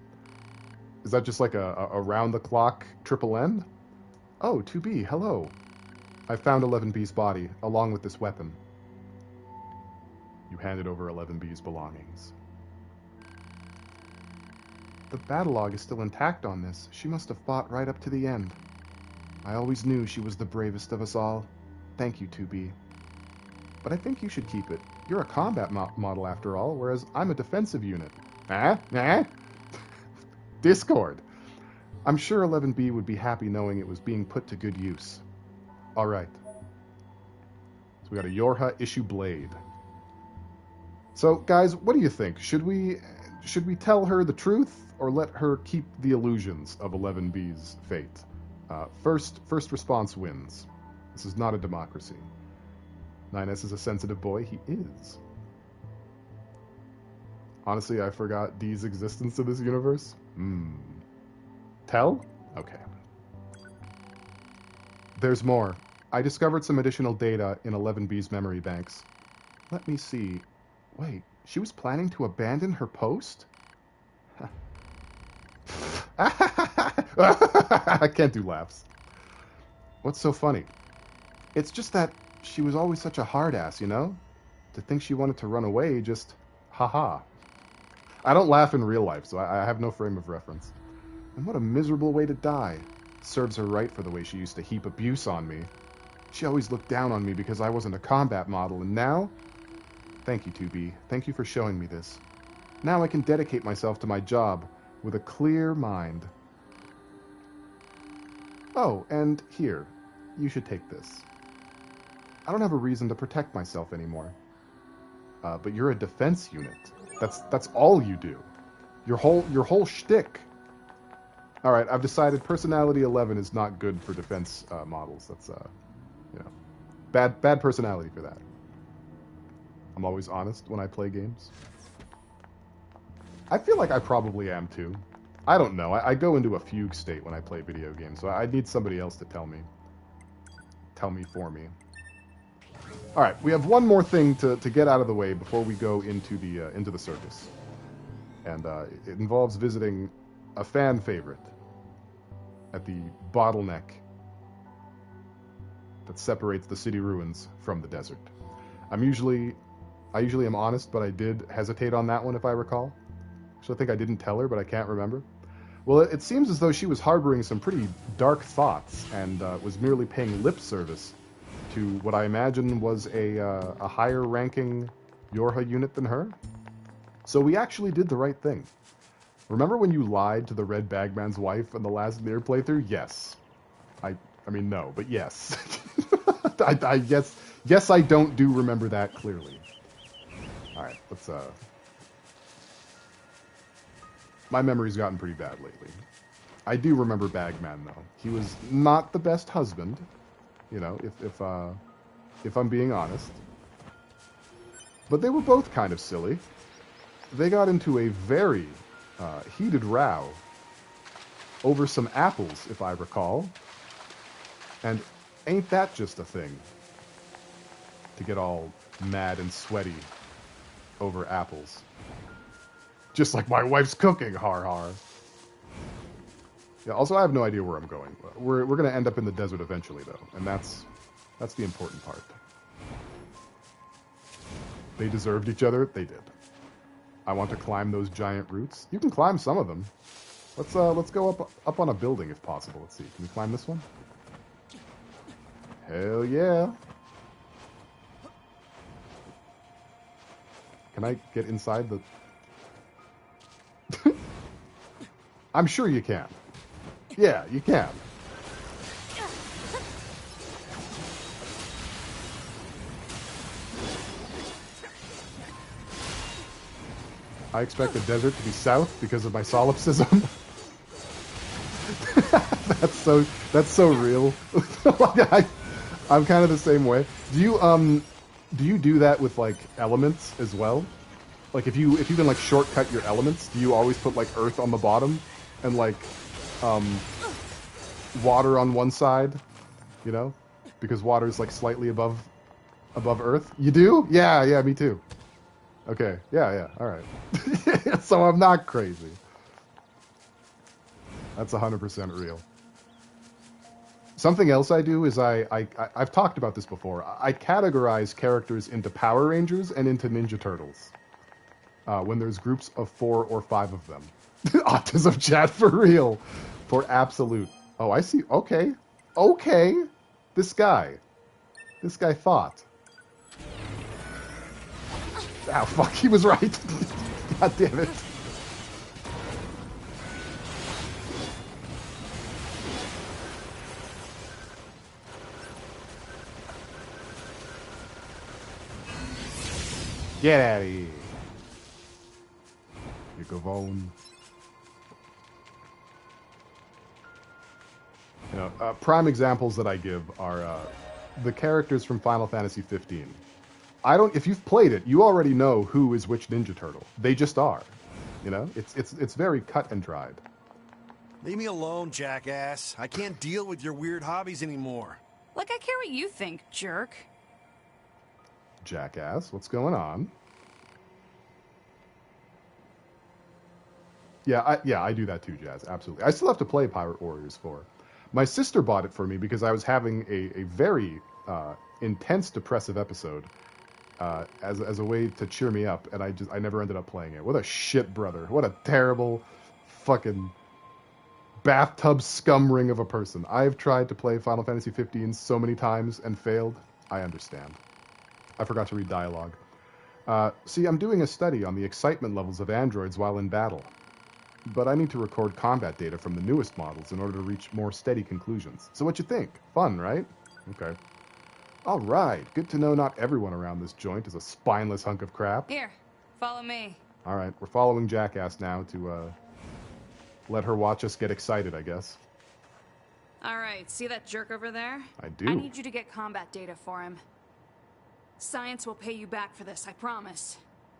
Is that just like a round-the-clock triple N? Oh, 2B, hello. I found 11B's body, along with this weapon. You handed over 11B's belongings. The battle log is still intact on this. She must have fought right up to the end. I always knew she was the bravest of us all. Thank you, 2B. But I think you should keep it. You're a combat model after all, whereas I'm a defensive unit. Discord. I'm sure 11B would be happy knowing it was being put to good use. Alright. So we got a YorHa issue blade. So, guys, what do you think? Should we tell her the truth or let her keep the illusions of 11B's fate? First response wins. This is not a democracy. 9S is a sensitive boy. He is. Honestly, I forgot D's existence in this universe. Tell? Okay. There's more. I discovered some additional data in 11B's memory banks. Let me see. Wait, she was planning to abandon her post? I can't do laughs. What's so funny? It's just that she was always such a hard ass, you know? To think she wanted to run away, just haha. I don't laugh in real life, so I have no frame of reference. And what a miserable way to die. Serves her right for the way she used to heap abuse on me. She always looked down on me because I wasn't a combat model, and now? Thank you, 2B. Thank you for showing me this. Now I can dedicate myself to my job with a clear mind. Oh, and here. You should take this. I don't have a reason to protect myself anymore. But you're a defense unit. That's all you do. Your whole shtick. All right, I've decided personality 11 is not good for defense models. That's bad personality for that. I'm always honest when I play games. I feel like I probably am too. I don't know. I go into a fugue state when I play video games, so I need somebody else to tell me. Tell me for me. All right, we have one more thing to get out of the way before we go into the circus, and it involves visiting a fan favorite at the bottleneck that separates the city ruins from the desert. I usually am honest, but I did hesitate on that one, if I recall. So I think I didn't tell her, but I can't remember. Well, it seems as though she was harboring some pretty dark thoughts and was merely paying lip service to what I imagine was a higher-ranking YorHa unit than her. So we actually did the right thing. Remember when you lied to the Red Bagman's wife in the last NieR playthrough? Yes. I mean, no, but yes. Yes, I don't remember that clearly. Alright, let's, my memory's gotten pretty bad lately. I do remember Bagman, though. He was not the best husband, you know, if I'm being honest. But they were both kind of silly. They got into a very heated row over some apples, if I recall. And ain't that just a thing? To get all mad and sweaty over apples. Just like my wife's cooking, har har. Yeah, also I have no idea where I'm going. We're going to end up in the desert eventually, though. And that's the important part. They deserved each other? They did. I want to climb those giant roots. You can climb some of them. Let's go up on a building if possible. Let's see. Can we climb this one? Hell yeah. Can I get inside the... I'm sure you can. Yeah, you can. I expect the desert to be south because of my solipsism. That's so real. I'm kind of the same way. Do you do that with like elements as well? Like if you can like shortcut your elements, do you always put like earth on the bottom and like water on one side? You know, because water is like slightly above earth. You do? Yeah, me too. Okay, yeah, all right. So I'm not crazy. That's 100% real. Something else I do is I've talked about this before. I categorize characters into Power Rangers and into Ninja Turtles. When there's groups of 4 or 5 of them. Autism chat for real. For absolute. Oh, I see. Okay. This guy thought. Ah, fuck, he was right. God damn it. Get out of here. Gavone. You know, prime examples that I give are the characters from Final Fantasy 15. If you've played it, you already know who is which Ninja Turtle. They just are. You know, it's very cut and dried. Leave me alone, jackass. I can't deal with your weird hobbies anymore. Like I care what you think, jerk. Jackass, what's going on? Yeah, I do that too, Jazz. Absolutely. I still have to play Pirate Warriors 4. My sister bought it for me because I was having a very intense depressive episode as a way to cheer me up, and I never ended up playing it. What a shit brother. What a terrible fucking bathtub scum ring of a person. I've tried to play Final Fantasy 15 so many times and failed. I understand. I forgot to read dialogue. See, I'm doing a study on the excitement levels of androids while in battle. But I need to record combat data from the newest models in order to reach more steady conclusions. So what you think? Fun, right? Okay. All right. Good to know not everyone around this joint is a spineless hunk of crap. Here, follow me. All right. We're following Jackass now to let her watch us get excited, I guess. All right, see that jerk over there? I do. I need you to get combat data for him. Science will pay you back for this, I promise.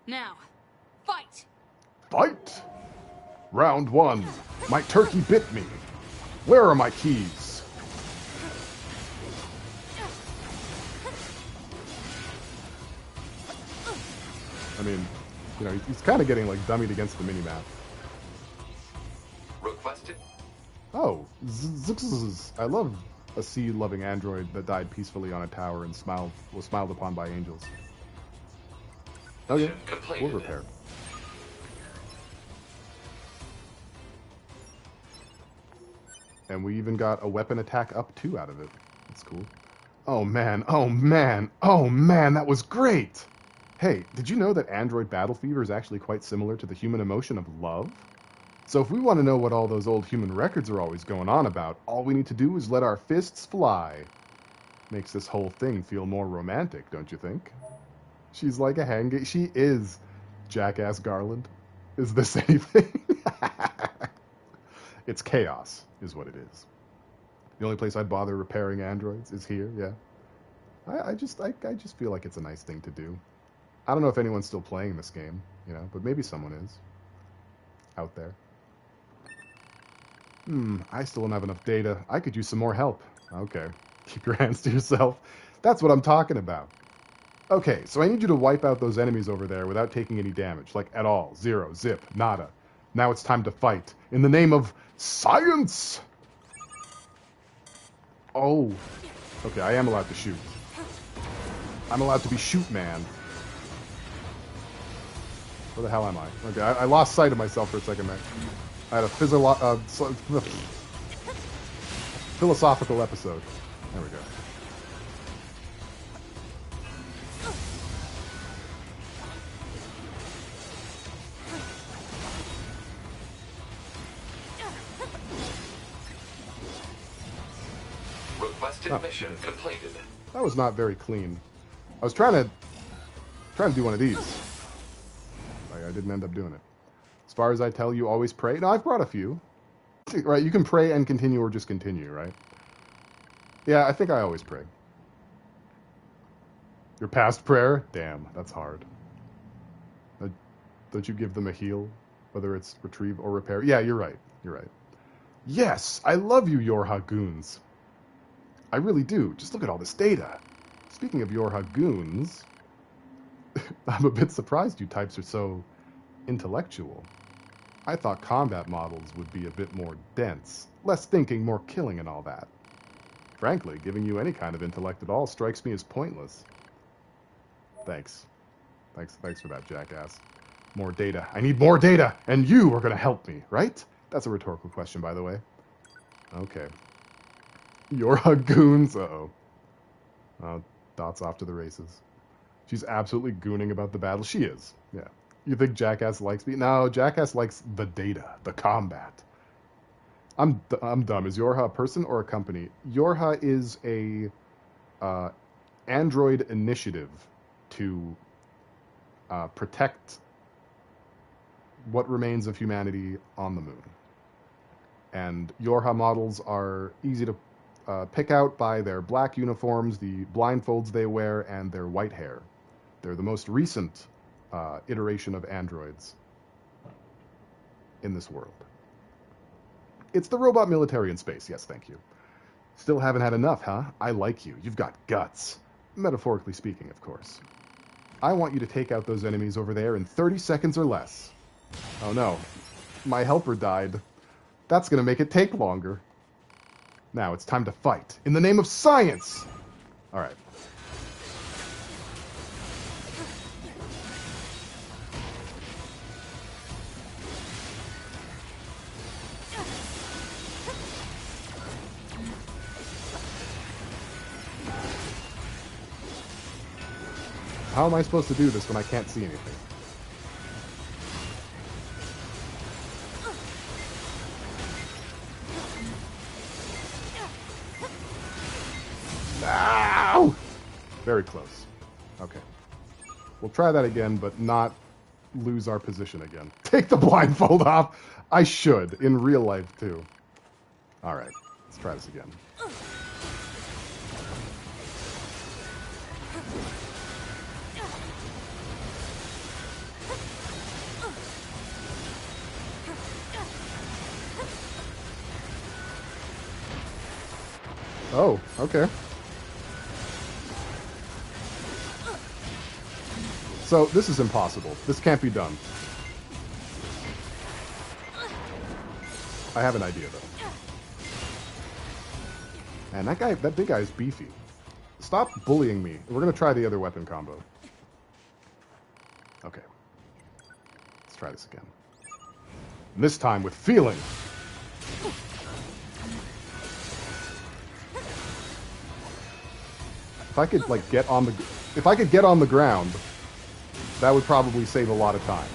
Now, fight! Fight! Round 1. My turkey bit me. Where are my keys? I mean, you know, he's kind of getting like dummied against the minimap. Requested. Oh, I love a sea-loving android that died peacefully on a tower and was smiled upon by angels. Okay, we'll repair. And we even got a weapon attack up 2 out of it. That's cool. Oh man, oh man, oh man, that was great! Hey, did you know that android battle fever is actually quite similar to the human emotion of love? So if we want to know what all those old human records are always going on about, all we need to do is let our fists fly. Makes this whole thing feel more romantic, don't you think? She's like a hang... She is Jackass Garland. Is this anything? It's chaos, is what it is. The only place I'd bother repairing androids is here, yeah. I just feel like it's a nice thing to do. I don't know if anyone's still playing this game, you know, but maybe someone is. Out there. I still don't have enough data. I could use some more help. Okay, keep your hands to yourself. That's what I'm talking about. Okay, so I need you to wipe out those enemies over there without taking any damage. Like, at all. 0, zip, nada. Now it's time to fight. In the name of science! Oh. Okay, I am allowed to shoot. I'm allowed to be shoot man. Where the hell am I? Okay, I lost sight of myself for a second there. I had a philosophical episode. There we go. Requested mission completed. That was not very clean. I was trying to do one of these. I didn't end up doing it. As far as I tell you, always pray. No, I've brought a few. Right, you can pray and continue or just continue, right? Yeah, I think I always pray. Your past prayer? Damn, that's hard. Don't you give them a heal, whether it's retrieve or repair? Yeah, you're right. You're right. Yes, I love you, YorHa goons. I really do. Just look at all this data. Speaking of YorHa goons, I'm a bit surprised you types are so intellectual. I thought combat models would be a bit more dense, less thinking, more killing and all that. Frankly, giving you any kind of intellect at all strikes me as pointless. Thanks. Thanks for that, jackass. More data. I need more data, and you are going to help me, right? That's a rhetorical question, by the way. Okay. YorHa goons. Uh-oh. Oh, Dot's off to the races. She's absolutely gooning about the battle. She is, yeah. You think Jackass likes me? No, Jackass likes the data, the combat. I'm dumb. Is YorHa a person or a company? YorHa is a Android initiative to protect what remains of humanity on the moon. And YorHa models are easy to pick out by their black uniforms, the blindfolds they wear, and their white hair. They're the most recent iteration of androids in this world. It's the robot military in space, yes, thank you. Still haven't had enough, huh? I like you. You've got guts. Metaphorically speaking, of course. I want you to take out those enemies over there in 30 seconds or less. Oh no, my helper died. That's gonna make it take longer. Now it's time to fight. In the name of science! Alright. How am I supposed to do this when I can't see anything? Ow! Very close. Okay. We'll try that again, but not lose our position again. Take the blindfold off! I should, in real life, too. Alright, let's try this again. Oh, okay. So, this is impossible. This can't be done. I have an idea, though. Man, that big guy is beefy. Stop bullying me. We're gonna try the other weapon combo. Okay. Let's try this again. And this time with feeling. If I could like get on the ground, that would probably save a lot of time.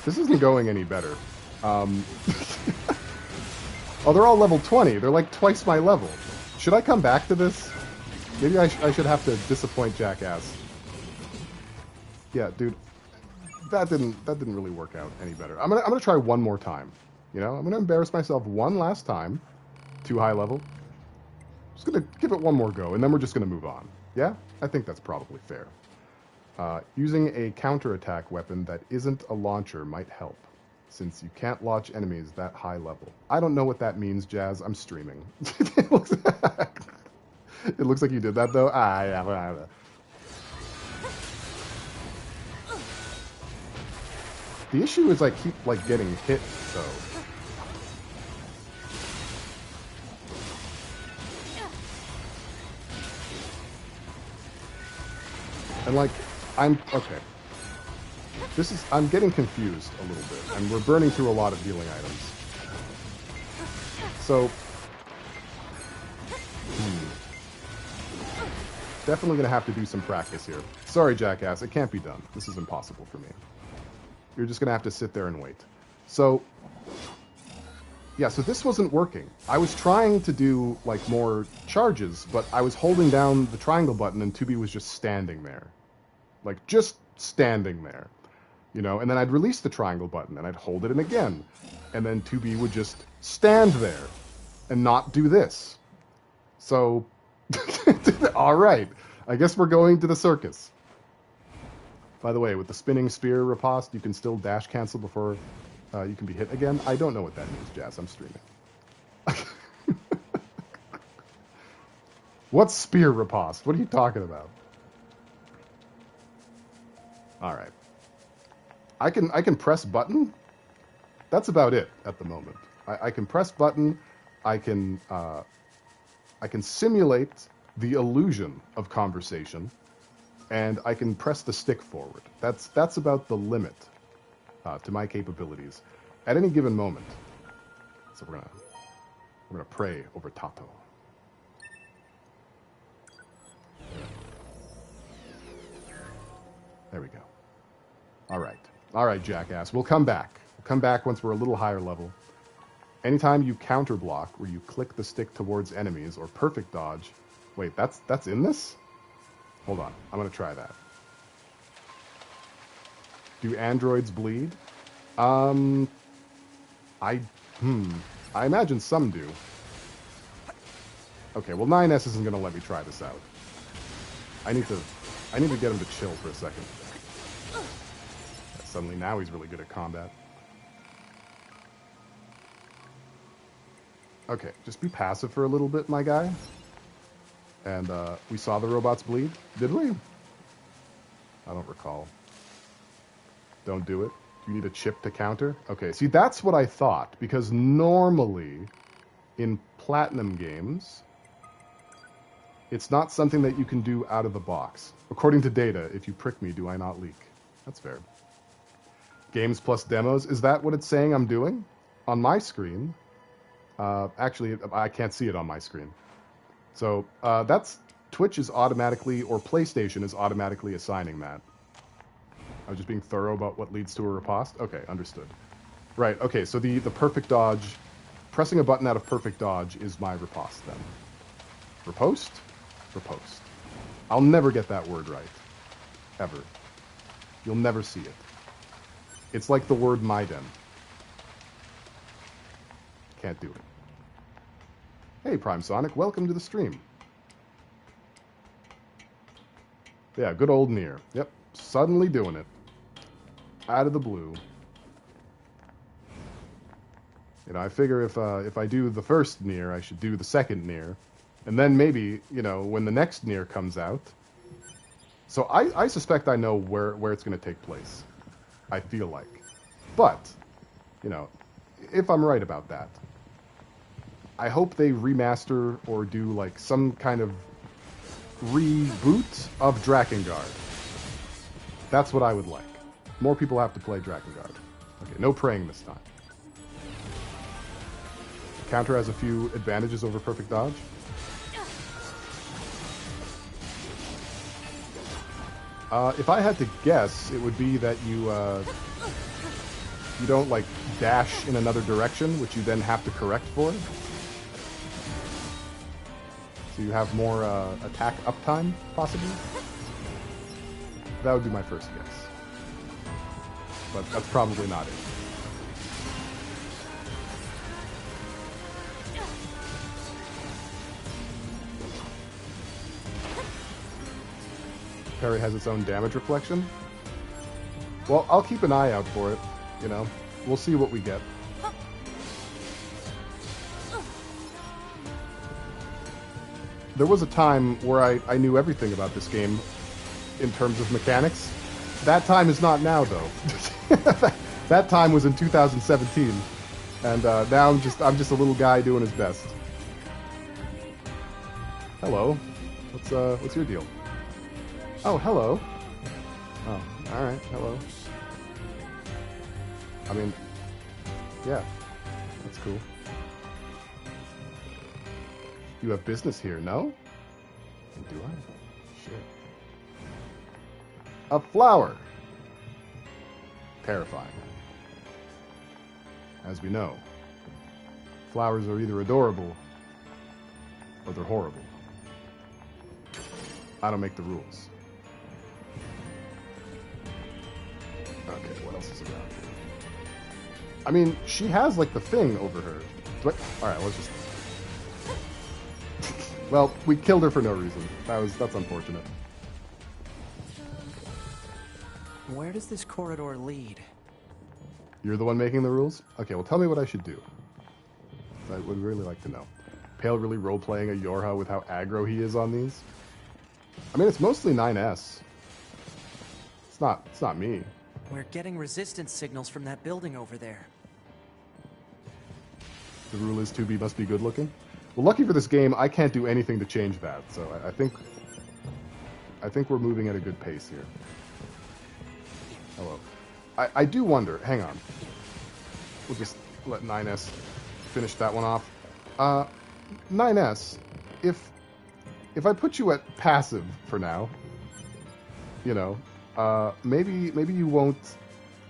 This isn't going any better. Oh, they're all level 20. They're like twice my level. Should I come back to this? Maybe I should have to disappoint Jackass. Yeah, dude, that didn't really work out any better. I'm gonna try one more time. You know, I'm gonna embarrass myself one last time. Too high level. Just gonna give it one more go, and then we're just gonna move on. Yeah, I think that's probably fair. Using a counterattack weapon that isn't a launcher might help, since you can't launch enemies that high level. I don't know what that means, Jazz. I'm streaming. It looks like you did that, though. Yeah. The issue is I keep, like, getting hit, though. And, like, okay. I'm getting confused a little bit, and we're burning through a lot of healing items. So, definitely gonna have to do some practice here. Sorry, Jackass, it can't be done. This is impossible for me. You're just gonna have to sit there and wait. So, yeah, so this wasn't working. I was trying to do, like, more charges, but I was holding down the triangle button and 2B was just standing there. Like, just standing there. You know, and then I'd release the triangle button and I'd hold it in again. And then 2B would just stand there and not do this. So, alright. I guess we're going to the circus. By the way, with the spinning spear riposte, you can still dash cancel before you can be hit again. I don't know what that means, Jazz. I'm streaming. What's spear riposte? What are you talking about? Alright. I can press button. That's about it at the moment. I can press button. I can simulate the illusion of conversation, and I can press the stick forward. That's about the limit to my capabilities at any given moment. So we're gonna pray over Tato. There we go. All right, Jackass. We'll come back. We'll come back once we're a little higher level. Anytime you counter block, where you click the stick towards enemies, or perfect dodge, Wait, that's in this? Hold on, I'm gonna try that. Do androids bleed? I imagine some do. Okay, well 9S isn't gonna let me try this out. I need to get him to chill for a second. Suddenly now he's really good at combat. Okay, just be passive for a little bit, my guy. And we saw the robots bleed, did we? I don't recall. Don't do it. Do you need a chip to counter? Okay, see, that's what I thought, because normally in Platinum games, it's not something that you can do out of the box. According to data, if you prick me, do I not leak? That's fair. Games plus demos, is that what it's saying I'm doing? On my screen, actually, I can't see it on my screen. So that's Twitch is automatically, or PlayStation is automatically assigning that. I was just being thorough about what leads to a riposte. Okay, understood. Right, okay, so the perfect dodge, pressing a button out of perfect dodge is my riposte then. Riposte? Riposte. I'll never get that word right. Ever. You'll never see it. It's like the word Maiden. Can't do it. Hey, Prime Sonic, welcome to the stream. Yeah, good old NieR. Yep, suddenly doing it. Out of the blue. You know, I figure if I do the first NieR, I should do the second NieR. And then maybe, you know, when the next NieR comes out... So I suspect I know where it's going to take place. I feel like. But, you know, if I'm right about that, I hope they remaster or do, like, some kind of reboot of Drakengard. That's what I would like. More people have to play Drakengard. Okay, no praying this time. Counter has a few advantages over perfect dodge. If I had to guess, it would be that you don't, like, dash in another direction, which you then have to correct for. So you have more attack uptime, possibly? That would be my first guess. But that's probably not it. Parry has its own damage reflection. Well, I'll keep an eye out for it, you know. We'll see what we get. There was a time where I knew everything about this game in terms of mechanics. That time is not now, though. That time was in 2017, and now I'm just a little guy doing his best. Hello. What's your deal? Oh, hello. Oh, all right. Hello. I mean, yeah, that's cool. You have business here, no? Do I? Shit. A flower. Terrifying. As we know, flowers are either adorable or they're horrible. I don't make the rules. Okay, what else is around here? I mean, she has, like, the thing over her. Alright, let's just... Well, we killed her for no reason. That's unfortunate. Where does this corridor lead? You're the one making the rules? Okay, well, tell me what I should do. I would really like to know. Pale really role-playing a YorHa with how aggro he is on these? I mean, it's mostly 9S. It's not me. We're getting resistance signals from that building over there. The rule is 2B must be good-looking? Well, lucky for this game, I can't do anything to change that, so I think we're moving at a good pace here. Hello. I do wonder, hang on. We'll just let 9S finish that one off. 9S, if I put you at passive for now, you know, maybe you won't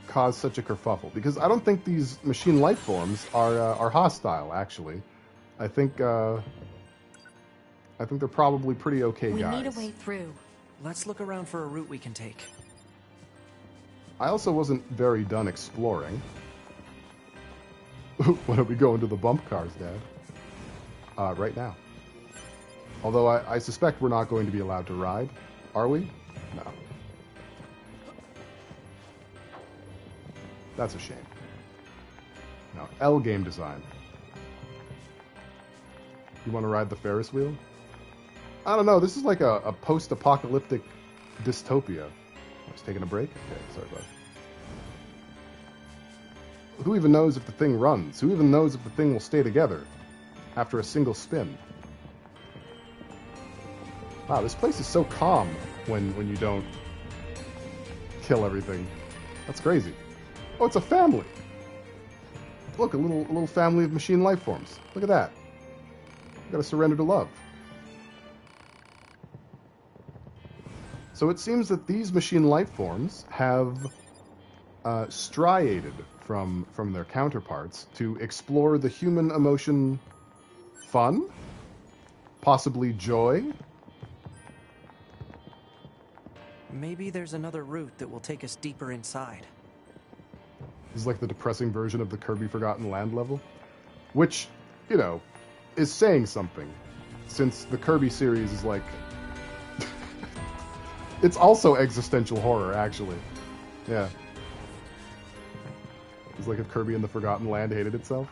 cause such a kerfuffle, because I don't think these machine lifeforms are hostile, actually. I think I think they're probably pretty okay We guys. need a way through. Let's look around for a route we can take. I also wasn't very done exploring. When are we going to the bump cars, Dad? Right now. Although I suspect we're not going to be allowed to ride. Are we? No. That's a shame. No. L game design. You want to ride the Ferris wheel? I don't know. This is like a post-apocalyptic dystopia. I was taking a break? Okay, sorry, bud. Who even knows if the thing runs? Who even knows if the thing will stay together after a single spin? Wow, this place is so calm when you don't kill everything. That's crazy. Oh, it's a family. Look, a little family of machine lifeforms. Look at that. You gotta surrender to love. So it seems that these machine lifeforms have striated from their counterparts to explore the human emotion fun, possibly joy. Maybe there's another route that will take us deeper inside. This is like the depressing version of the Kirby Forgotten Land level, which, you know, is saying something, since the Kirby series is like... it's also existential horror, actually. Yeah. It's like if Kirby and the Forgotten Land hated itself.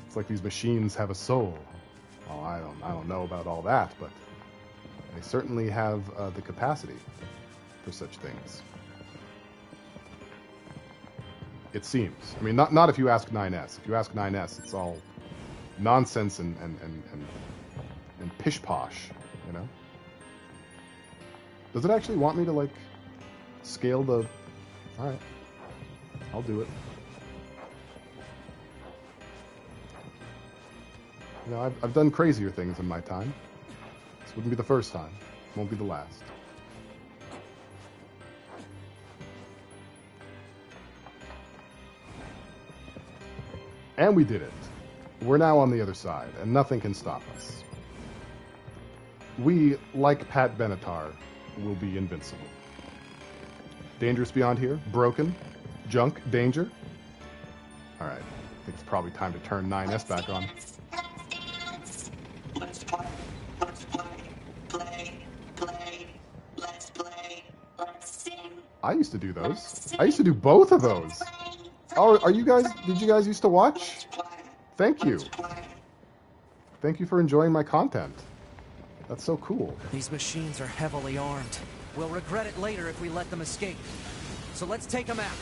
It's like these machines have a soul. Well, I don't know about all that, but they certainly have the capacity for such things. It seems. I mean, not if you ask 9S. If you ask 9S, it's all nonsense and pish-posh, you know? Does it actually want me to, like, scale the... Alright. I'll do it. You know, I've done crazier things in my time. This wouldn't be the first time. Won't be the last. And we did it. We're now on the other side, and nothing can stop us. We, like Pat Benatar, will be invincible. Dangerous beyond here? Broken? Junk? Danger? Alright, I think it's probably time to turn 9S back on. Let's play, let's play, let's sing. I used to do those. I used to do both of those. Oh, did you guys used to watch? Thank you. Thank you for enjoying my content. That's so cool. These machines are heavily armed. We'll regret it later if we let them escape. So let's take them out.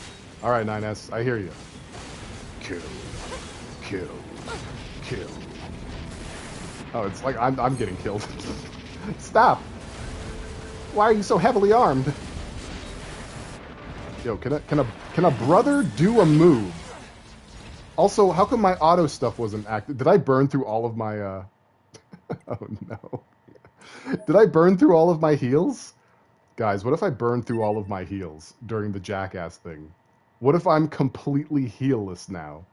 All right, 9S, I hear you. Kill. Kill. Kill. Oh, it's like I'm getting killed. Stop. Why are you so heavily armed? Yo, can a brother do a move? Also, how come my auto stuff wasn't active? Did I burn through all of my oh no. Did I burn through all of my heals? Guys, what if I burn through all of my heals during the jackass thing? What if I'm completely healless now?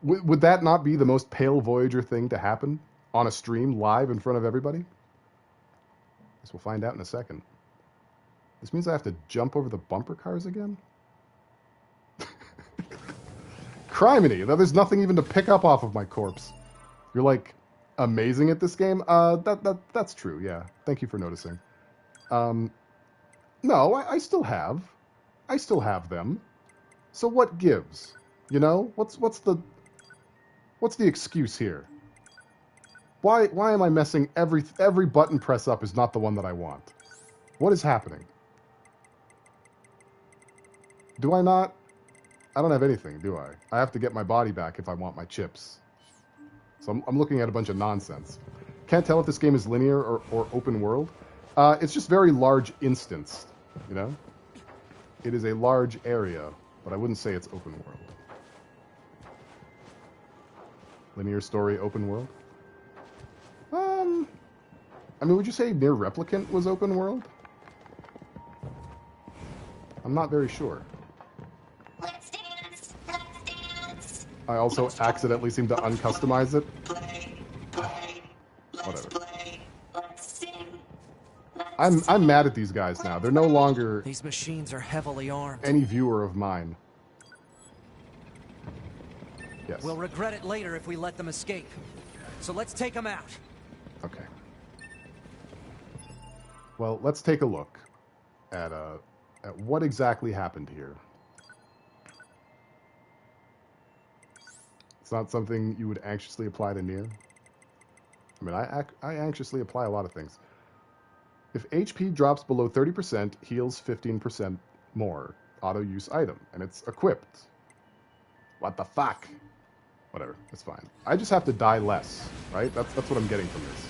Would that not be the most Pale Voyager thing to happen on a stream live in front of everybody? Guess we'll find out in a second. This means I have to jump over the bumper cars again? Criminy! There's nothing even to pick up off of my corpse. You're like amazing at this game? That's true, yeah. Thank you for noticing. No, I still have. I still have them. So what gives? You know? What's the excuse here? Why am I messing every button press up is not the one that I want? What is happening? Do I not? I don't have anything, do I? I have to get my body back if I want my chips. So I'm looking at a bunch of nonsense. Can't tell if this game is linear or open world. It's just very large instanced, you know? It is a large area, but I wouldn't say it's open world. Linear story, open world? I mean, would you say NieR Replicant was open world? I'm not very sure. Let's dance, let's dance. I also accidentally seem to uncustomize it. Play, let's Whatever. play, I'm mad at these guys now. They're no longer These machines are heavily armed. any viewer of mine. Yes. We'll regret it later if we let them escape. So let's take them out. Okay. Well, let's take a look at what exactly happened here. It's not something you would anxiously apply to NieR. I mean, I anxiously apply a lot of things. If HP drops below 30%, heals 15% more. Auto-use item. And it's equipped. What the fuck? Whatever. It's fine. I just have to die less, right? That's what I'm getting from this.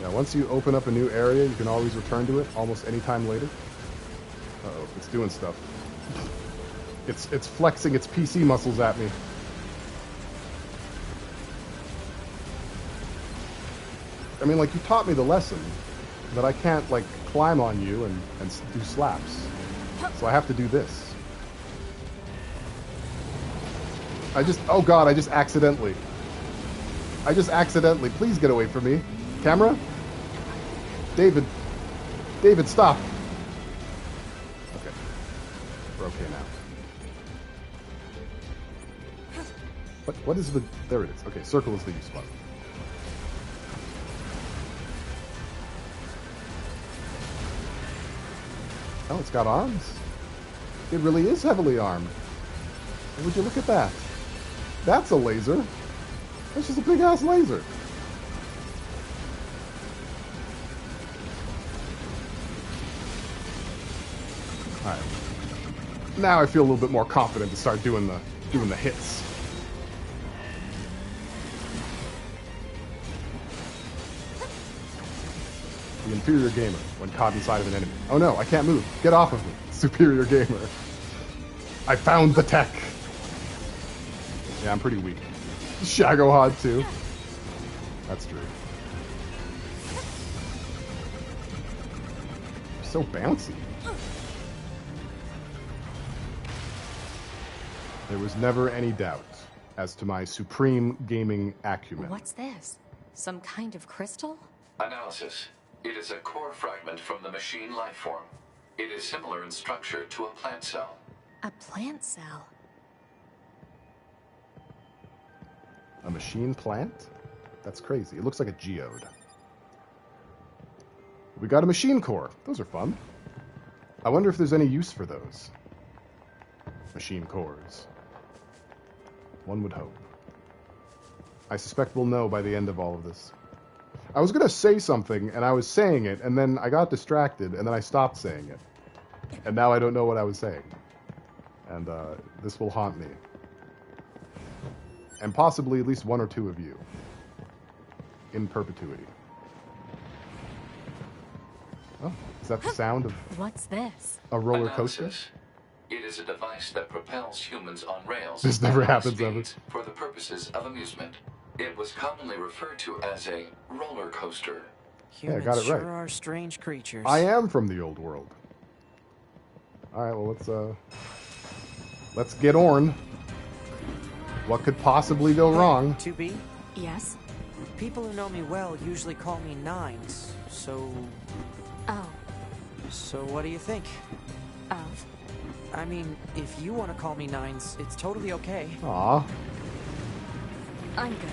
Yeah, once you open up a new area, you can always return to it almost any time later. Uh-oh, it's doing stuff. It's flexing its PC muscles at me. I mean, like, you taught me the lesson that I can't, like, climb on you and do slaps. So I have to do this. Oh god, I just accidentally. Please get away from me. Camera? David, stop. Okay. We're okay now. What is the... There it is. Okay, circle is the use button. Oh, it's got arms. It really is heavily armed. Would you look at that? That's a laser. That's just a big-ass laser. Alright. Now I feel a little bit more confident to start doing the hits. The inferior gamer when caught inside of an enemy. Oh no, I can't move. Get off of me. Superior gamer. I found the tech. Yeah, I'm pretty weak. Shagohod too. That's true. So bouncy. There was never any doubt as to my supreme gaming acumen. What's this? Some kind of crystal? Analysis. It is a core fragment from the Machine Lifeform. It is similar in structure to a plant cell. A plant cell? A machine plant? That's crazy. It looks like a geode. We got a machine core. Those are fun. I wonder if there's any use for those. Machine cores. One would hope. I suspect we'll know by the end of all of this. I was going to say something, and I was saying it, and then I got distracted, and then I stopped saying it. And now I don't know what I was saying. And this will haunt me. And possibly at least one or two of you. In perpetuity. Oh, is that the sound of... What's this? A roller coaster? Analysis. It is a device that propels humans on rails. This never at high happens ever. speeds for the purposes of amusement. It was commonly referred to as a roller coaster. Humans got it right. sure are strange creatures. I am from the old world. Alright, well, let's get on. What could possibly go wrong? 2B? Yes? People who know me well usually call me Nines, so... Oh. So what do you think? Of? I mean, if you want to call me Nines, it's totally okay. Aw. I'm good.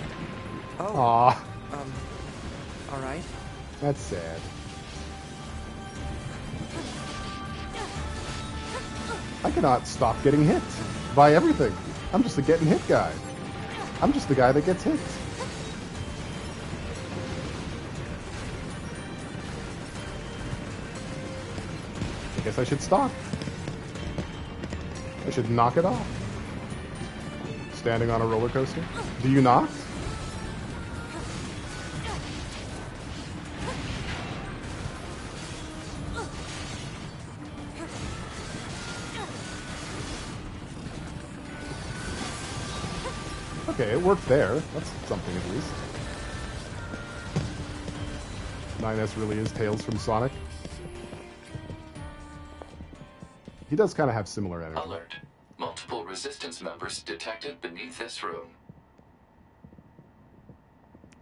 Oh. Aw. Alright. That's sad. I cannot stop getting hit by everything. I'm just a getting hit guy. I'm just the guy that gets hit. I guess I should stop. I should knock it off. Standing on a roller coaster? Do you not? Okay, it worked there. That's something at least. 9S really is Tails from Sonic. He does kind of have similar energy. Alert. Multiple Resistance members detected beneath this room.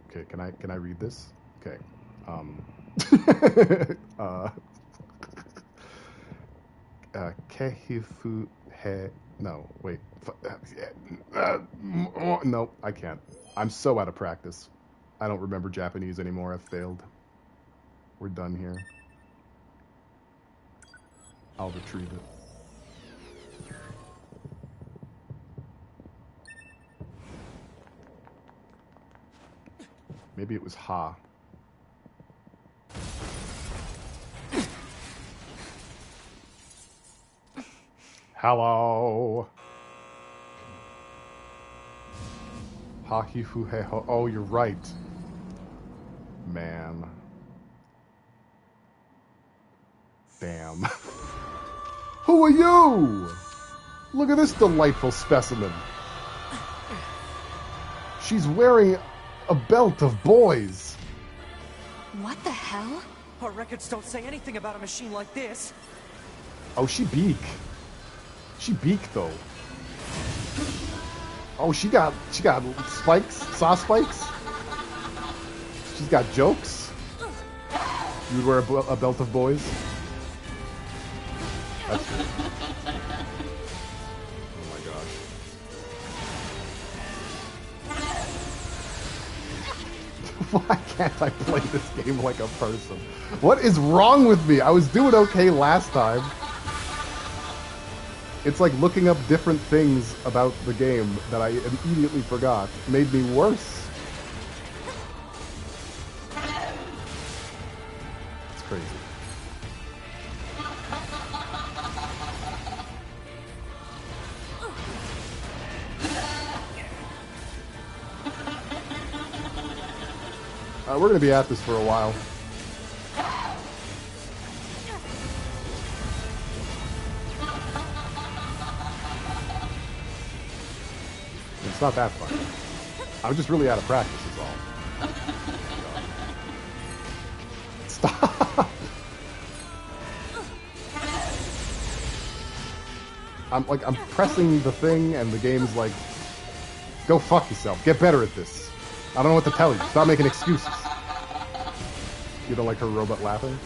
Okay, can I read this? Okay. Kehifu he... No, wait. No, I can't. I'm so out of practice. I don't remember Japanese anymore. I've failed. We're done here. I'll retrieve it. Maybe it was ha. Hello. Ha hi fu he ho. Oh, you're right. Man. Damn. Who are you? Look at this delightful specimen. She's wearing a belt of boys. What the hell? Our records don't say anything about a machine like this. Oh, she beak. She beak though. Oh, she got spikes, saw spikes. She's got jokes. You would wear a belt of boys. That's good. Oh my gosh. Why can't I play this game like a person? What is wrong with me? I was doing okay last time. It's like looking up different things about the game that I immediately forgot. Made me worse. It's crazy. We're gonna be at this for a while. It's not that fun. I'm just really out of practice is all. Stop! I'm pressing the thing and the game's like, go fuck yourself. Get better at this. I don't know what to tell you. Stop making excuses. You don't like her robot laughing?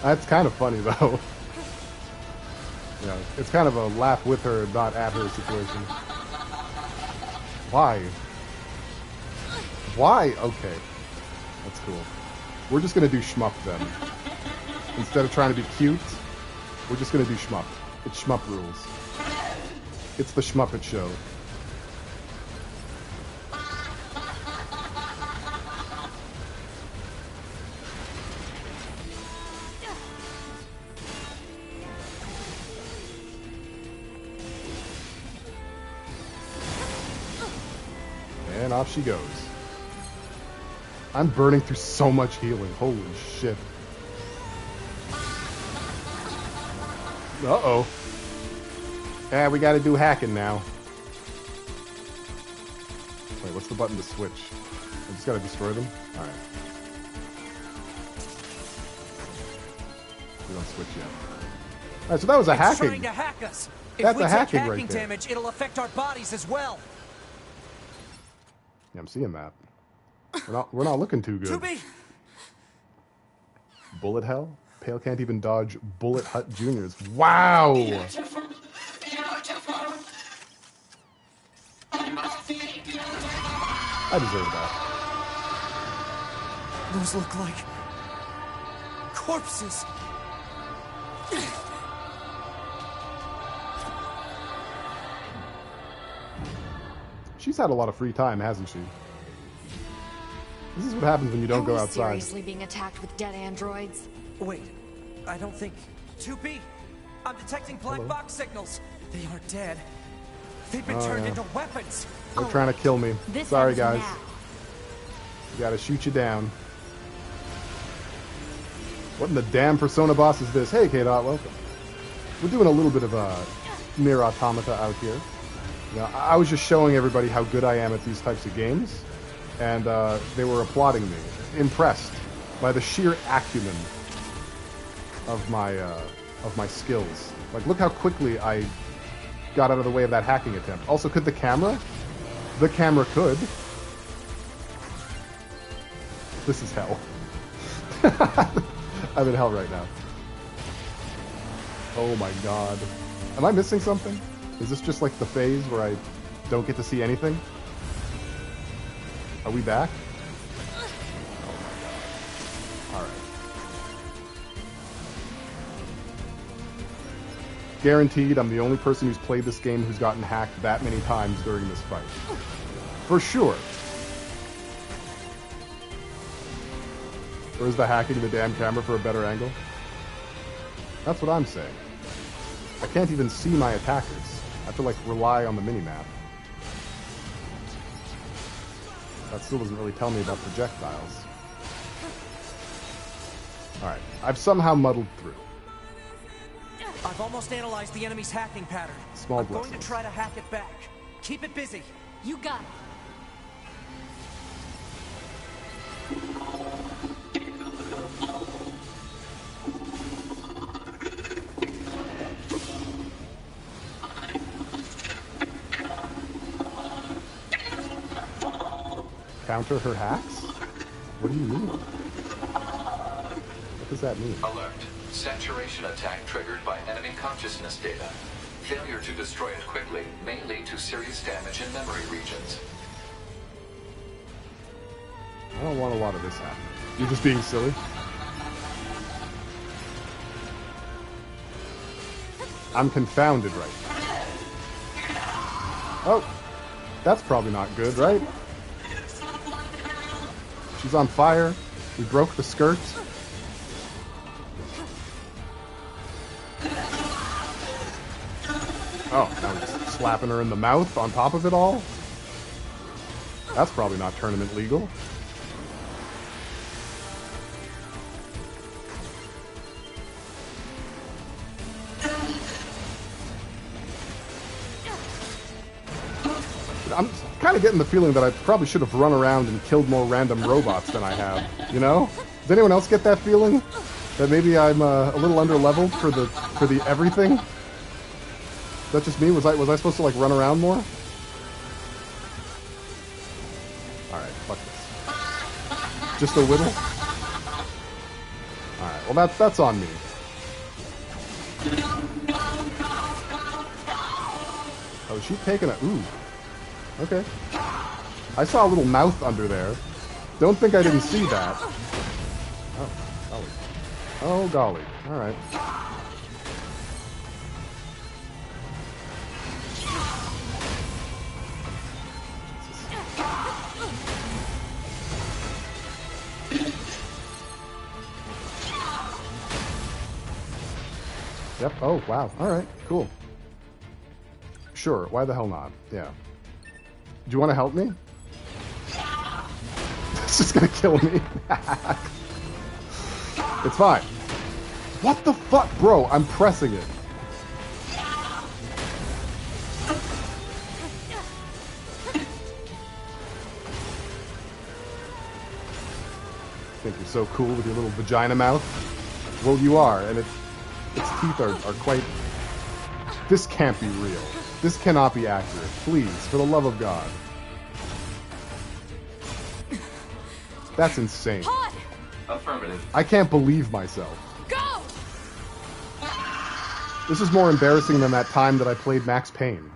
That's kind of funny, though. Yeah, it's kind of a laugh with her, not at her situation. Why? Why? Okay. That's cool. We're just gonna do shmup, then. Instead of trying to be cute, we're just gonna do shmup. It's shmup rules. It's the Shmuppet Show. And off she goes. I'm burning through so much healing. Holy shit. Uh-oh. Yeah, we gotta do hacking now. Wait, what's the button to switch? I just gotta destroy them? Alright. We don't switch yet. Alright, so that was a hacking. Trying to hack us. That's if we a hacking take right hacking there. damage, it'll affect our bodies as well. Yeah, I'm seeing that. We're not looking too good. Tubi! Bullet hell? Pale can't even dodge Bullet Hut Juniors. Wow! Beautiful. Beautiful. I must be beautiful. I deserve that. Those look like corpses. She's had a lot of free time, hasn't she? This is what happens when you don't go outside. Seriously being attacked with dead androids? Wait, I don't think... 2B! I'm detecting black box signals. They aren't dead. They've been turned into weapons. They're trying to kill me. This Sorry, ends guys. now. We gotta shoot you down. What in the damn Persona boss is this? Hey, K-Dot, welcome. We're doing a little bit of NieR Automata out here. You know, I was just showing everybody how good I am at these types of games, and they were applauding me, impressed by the sheer acumen of my skills. Like, look how quickly I got out of the way of that hacking attempt. Also, could the camera? The camera could. This is hell. I'm in hell right now. Oh my god. Am I missing something? Is this just like the phase where I don't get to see anything? Are we back? Oh my god. Alright. Guaranteed, I'm the only person who's played this game who's gotten hacked that many times during this fight. For sure. Or is the hacking the damn camera for a better angle? That's what I'm saying. I can't even see my attackers. I have to, like, rely on the minimap. That still doesn't really tell me about projectiles. Alright, I've somehow muddled through. I've almost analyzed the enemy's hacking pattern. I'm going to try to hack it back. Keep it busy. You got it. Counter her hacks? What do you mean? What does that mean? Alert. Saturation attack triggered by enemy consciousness data. Failure to destroy it quickly may lead to serious damage in memory regions. I don't want a lot of this happening. You're just being silly? I'm confounded right now. Oh! That's probably not good, right? She's on fire. We broke the skirt. Oh, now we're just slapping her in the mouth on top of it all? That's probably not tournament legal. I'm kind of getting the feeling that I probably should have run around and killed more random robots than I have, you know? Does anyone else get that feeling? That maybe I'm a little under-leveled for the everything? Is that just me? Was I supposed to, like, run around more? Alright, fuck this. Just a whittle? Alright, well that's on me. Oh, is she taking a... Ooh. Okay. I saw a little mouth under there. Don't think I didn't see that. Oh, golly. Oh, golly. Alright. Yep. Oh, wow. Alright. Cool. Sure. Why the hell not? Yeah. Do you want to help me? It's just gonna kill me. It's fine. What the fuck? Bro, I'm pressing it. Think you're so cool with your little vagina mouth? Well, you are, and its teeth are quite... This can't be real. This cannot be accurate. Please, for the love of God. That's insane. Affirmative. I can't believe myself. Go! This is more embarrassing than that time that I played Max Payne.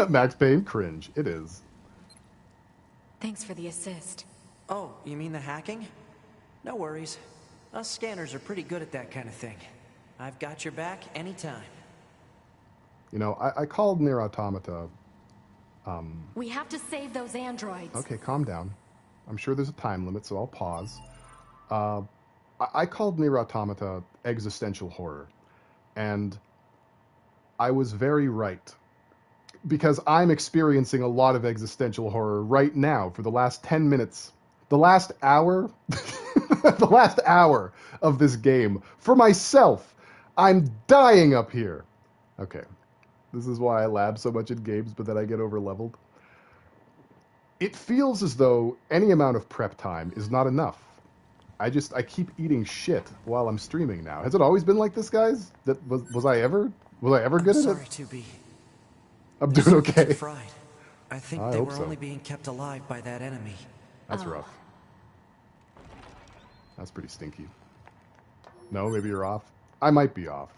Max Payne? Cringe. It is. Thanks for the assist. Oh, you mean the hacking? No worries. Us scanners are pretty good at that kind of thing. I've got your back anytime. You know, I called NieR Automata. We have to save those androids. Okay, calm down. I'm sure there's a time limit, so I'll pause. I called NieR Automata existential horror. And I was very right. Because I'm experiencing a lot of existential horror right now for the last 10 minutes. The last hour? The last hour of this game. For myself. I'm dying up here. Okay. This is why I lab so much in games, but then I get over-leveled. It feels as though any amount of prep time is not enough. I keep eating shit while I'm streaming now. Has it always been like this, guys? Was I ever good at it? Sorry, 2B. I'm doing okay. Fried. I think I they hope were so. only being kept alive by that enemy. That's rough. That's pretty stinky. No, maybe you're off. I might be off.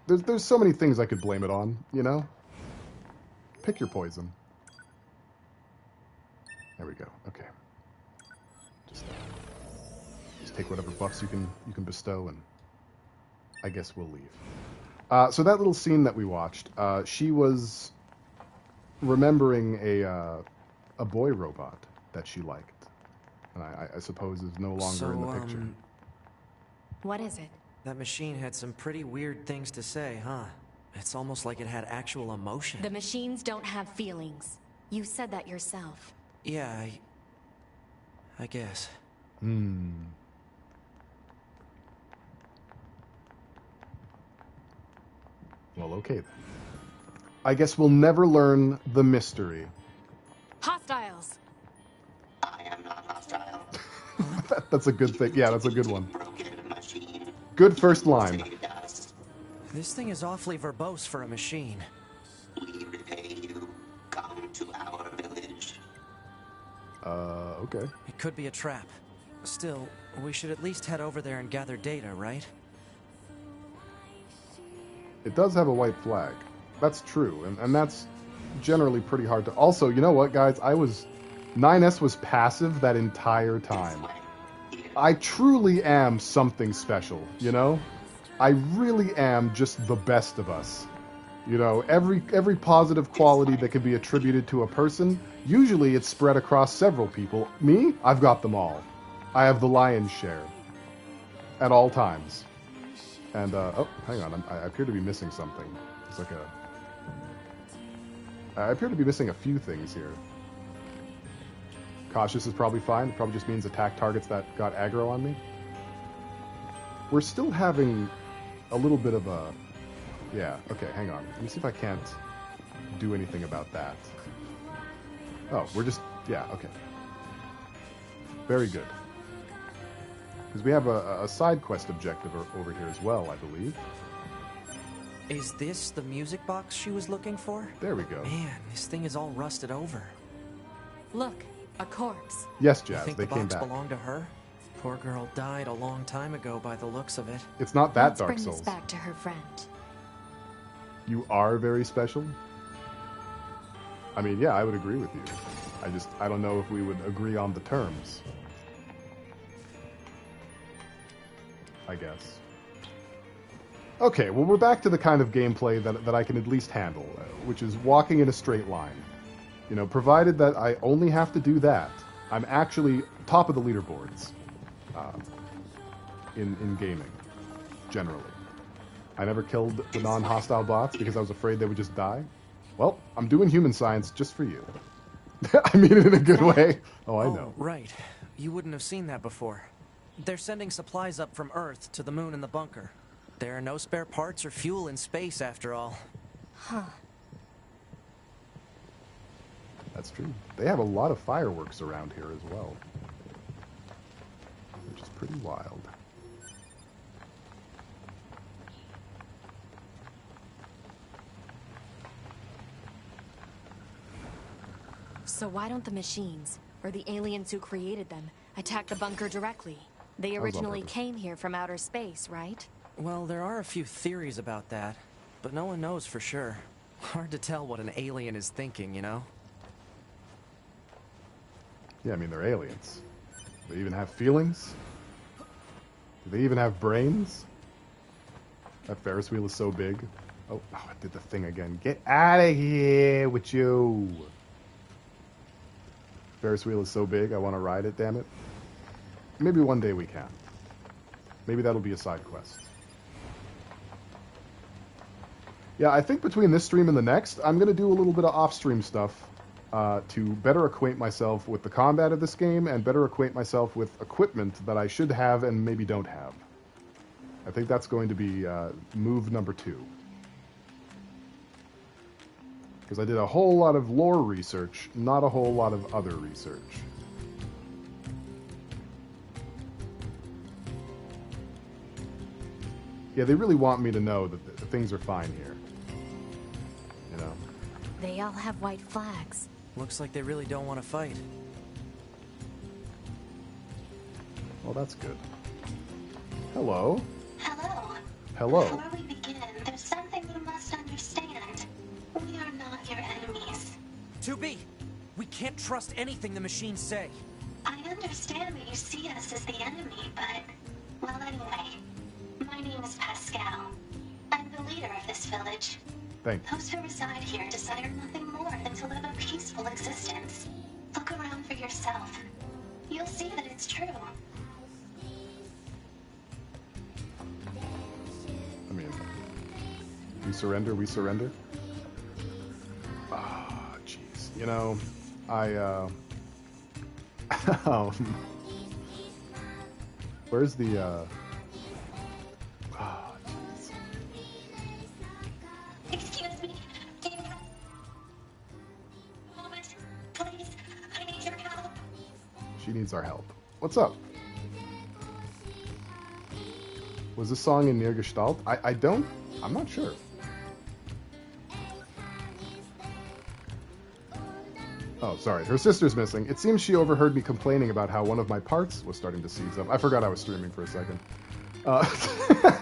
There's so many things I could blame it on, you know? Pick your poison. There we go. Okay. Just take whatever buffs you can bestow, and I guess we'll leave. So that little scene that we watched, she was remembering a boy robot that she liked, and I suppose is no longer in the picture. What is it? That machine had some pretty weird things to say, huh? It's almost like it had actual emotion. The machines don't have feelings. You said that yourself. Yeah, I guess. Well, okay then. I guess we'll never learn the mystery. Hostiles! I am not hostile. That's a good thing. Yeah, that's a good one. Good first line. This thing is awfully verbose for a machine. We repay you. Come to our village. Okay. It could be a trap. Still, we should at least head over there and gather data, right? It does have a white flag. That's true, and that's generally pretty hard to... Also, you know what, guys? 9S was passive that entire time. I truly am something special, you know? I really am just the best of us. You know, every positive quality that can be attributed to a person, usually it's spread across several people. Me? I've got them all. I have the lion's share. At all times. And, oh, hang on, I appear to be missing something. It's like I appear to be missing a few things here. Cautious is probably fine. It probably just means attack targets that got aggro on me. We're still having a little bit of a... Yeah, okay, hang on. Let me see if I can't do anything about that. Oh, we're just... Yeah, okay. Very good. Because we have a side quest objective over here as well, I believe. Is this the music box she was looking for? There we go. Man, this thing is all rusted over. Look, a corpse. Yes, You Jazz, think they the came box back. belonged to her? Poor girl died a long time ago by the looks of it. It's not that Let's Dark bring Souls. this back to her friend. You are very special? I mean, yeah, I would agree with you. I don't know if we would agree on the terms. I guess. Okay, well, we're back to the kind of gameplay that I can at least handle, which is walking in a straight line. You know, provided that I only have to do that, I'm actually top of the leaderboards in gaming, generally. I never killed the non-hostile bots because I was afraid they would just die. Well, I'm doing human science just for you. I mean it in a good way. Oh, I know. Right. You wouldn't have seen that before. They're sending supplies up from Earth to the moon and the bunker. There are no spare parts or fuel in space, after all. Huh. That's true. They have a lot of fireworks around here as well. Which is pretty wild. So why don't the machines, or the aliens who created them, attack the bunker directly? They was on originally purpose. came here from outer space, right? Well, there are a few theories about that, but no one knows for sure. Hard to tell what an alien is thinking, you know? Yeah, I mean, they're aliens. Do they even have feelings? Do they even have brains? That Ferris wheel is so big. Oh, I did the thing again. Get out of here with you. Ferris wheel is so big, I want to ride it, damn it. Maybe one day we can. Maybe that'll be a side quest. Yeah, I think between this stream and the next, I'm going to do a little bit of off-stream stuff. to better acquaint myself with the combat of this game and better acquaint myself with equipment that I should have and maybe don't have. I think that's going to be move number 2. Because I did a whole lot of lore research, not a whole lot of other research. Yeah, they really want me to know that things are fine here. You know? They all have white flags. Looks like they really don't want to fight. Well, that's good. Hello. Hello. Hello. Before we begin, there's something you must understand. We are not your enemies. 2B, we can't trust anything the machines say. I understand that you see us as the enemy, but... Well, anyway. My name is Pascal. I'm the leader of this village. Thanks. Those who reside here desire nothing more than to live a peaceful existence. Look around for yourself. You'll see that it's true. I mean, we surrender, we surrender. Ah, jeez. You know, where's the, jeez. Excuse me. Do you have a moment? Please, I need your help. She needs our help. What's up? Was this song in NieR Gestalt? I'm not sure. Oh, sorry. Her sister's missing. It seems she overheard me complaining about how one of my parts was starting to seize up. I forgot I was streaming for a second.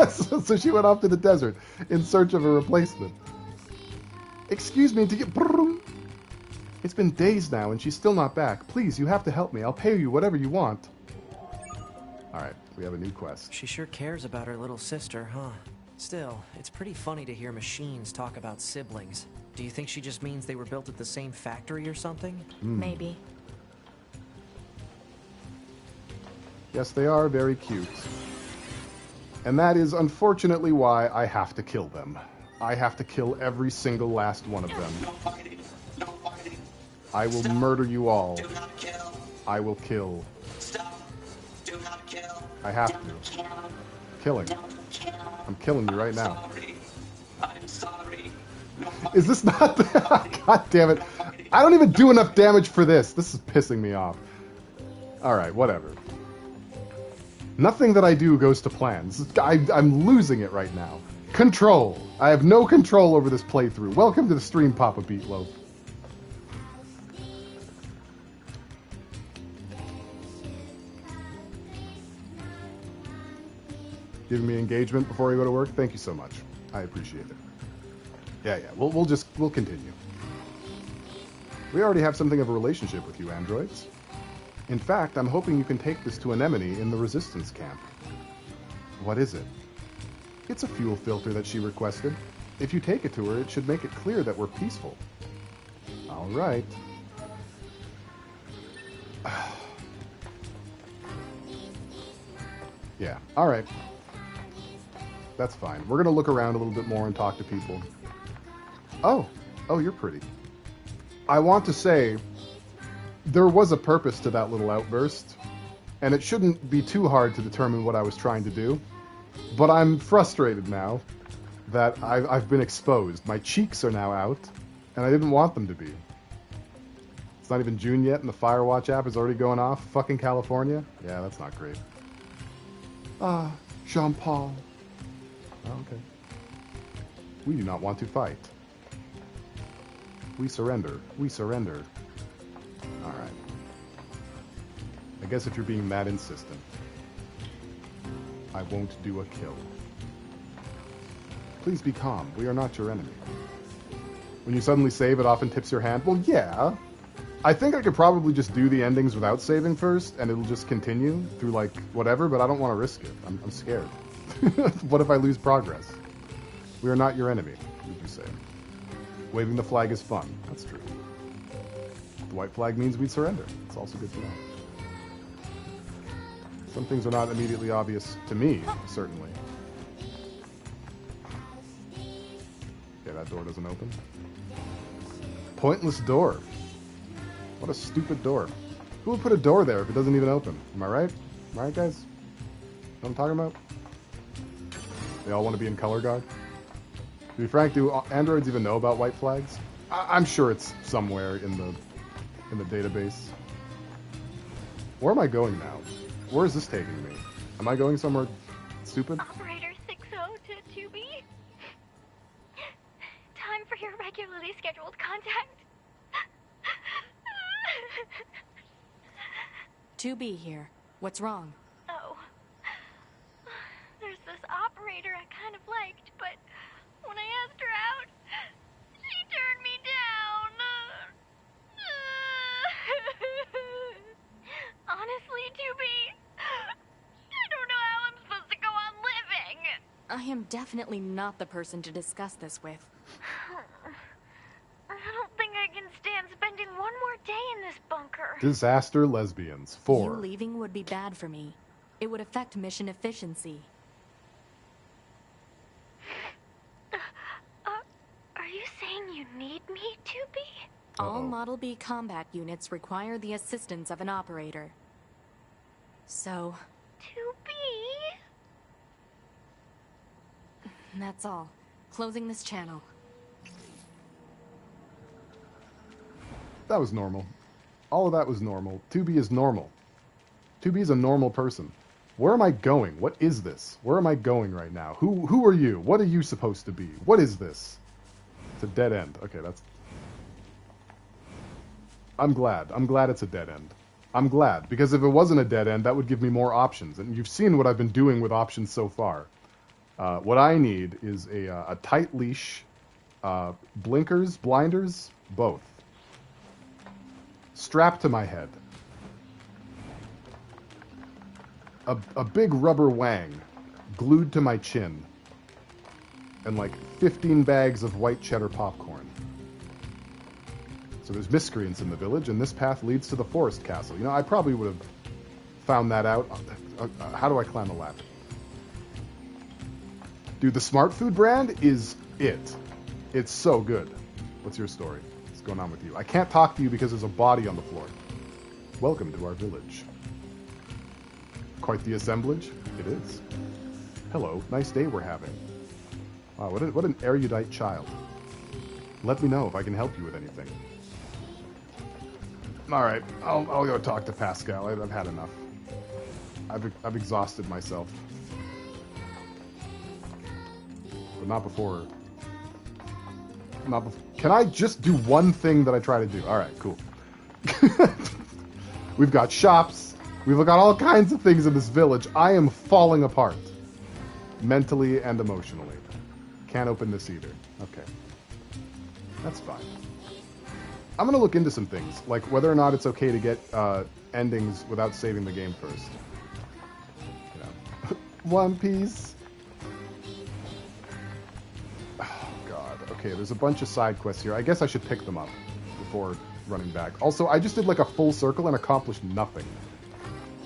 So she went off to the desert in search of a replacement. Excuse me, it's been days now and she's still not back. Please, you have to help me. I'll pay you whatever you want. Alright, we have a new quest. She sure cares about her little sister, huh? Still, it's pretty funny to hear machines talk about siblings. Do you think she just means they were built at the same factory or something? Maybe. Yes, they are very cute. And that is unfortunately why I have to kill them. I have to kill every single last one of them. No fighting. No fighting. I will murder you all. Do not kill. I will kill. Stop. Do not kill. I have Don't to. kill. Killing. Don't kill. I'm killing you right now. Sorry. I'm sorry. No Is this not... God damn it. I don't even do enough damage for this. This is pissing me off. Alright, whatever. Nothing that I do goes to plan. I'm losing it right now. Control. I have no control over this playthrough. Welcome to the stream, Papa Beatloaf. Giving me engagement before I go to work. Thank you so much. I appreciate it. Yeah. We'll continue. We already have something of a relationship with you, androids. In fact, I'm hoping you can take this to Anemone in the Resistance camp. What is it? It's a fuel filter that she requested. If you take it to her, it should make it clear that we're peaceful. All right. Yeah, all right. That's fine. We're going to look around a little bit more and talk to people. Oh, you're pretty. I want to say there was a purpose to that little outburst, and it shouldn't be too hard to determine what I was trying to do, but I'm frustrated now that I've been exposed. My cheeks are now out, and I didn't want them to be. It's not even June yet, and the Firewatch app is already going off. Fucking California? Yeah, that's not great. Jean-Paul. Oh, okay. We do not want to fight. We surrender. We surrender. Alright. I guess if you're being that insistent, I won't do a kill. Please be calm. We are not your enemy. When you suddenly save, it often tips your hand. Well, yeah. I think I could probably just do the endings without saving first, and it'll just continue through, like, whatever, but I don't want to risk it. I'm scared. What if I lose progress? We are not your enemy, would you say? Waving the flag is fun. That's true. The white flag means we'd surrender. It's also good to know. Some things are not immediately obvious to me, certainly. Okay, that door doesn't open. Pointless door. What a stupid door. Who would put a door there if it doesn't even open? Am I right? Am I right, guys? Know what I'm talking about? They all want to be in color guard. To be frank, do androids even know about white flags? I'm sure it's somewhere in the database. Where am I going now? Where is this taking me? Am I going somewhere stupid? Operator 60 to 2B. Time for your regularly scheduled contact. 2B here. What's wrong? Oh. There's this operator I kind of liked, but when I asked her out, she turned me down. Honestly, 2B, I don't know how I'm supposed to go on living. I am definitely not the person to discuss this with. I don't think I can stand spending one more day in this bunker. Disaster lesbians. 4. You leaving would be bad for me. It would affect mission efficiency. Are you saying you need me, 2B? All Model B combat units require the assistance of an operator. So... 2B? That's all. Closing this channel. That was normal. All of that was normal. 2B is normal. 2B is a normal person. Where am I going? What is this? Where am I going right now? Who are you? What are you supposed to be? What is this? It's a dead end. Okay, that's... I'm glad. I'm glad it's a dead end. I'm glad, because if it wasn't a dead end, that would give me more options. And you've seen what I've been doing with options so far. What I need is a tight leash, blinkers, blinders, both. Strapped to my head. A big rubber wang glued to my chin. And like 15 bags of white cheddar popcorn. So there's miscreants in the village, and this path leads to the forest castle. You know, I probably would have found that out. How do I climb a ladder? Dude, the Smart Food brand is it. It's so good. What's your story? What's going on with you? I can't talk to you because there's a body on the floor. Welcome to our village. Quite the assemblage? It is. Hello, nice day we're having. Wow, what an erudite child. Let me know if I can help you with anything. Alright, I'll go talk to Pascal. I've had enough. I've exhausted myself. But not before... Can I just do one thing that I try to do? Alright, cool. We've got shops. We've got all kinds of things in this village. I am falling apart. Mentally and emotionally. Can't open this either. Okay. That's fine. I'm going to look into some things, like whether or not it's okay to get endings without saving the game first. You know. One Piece. Oh, God. Okay, there's a bunch of side quests here. I guess I should pick them up before running back. Also, I just did like a full circle and accomplished nothing.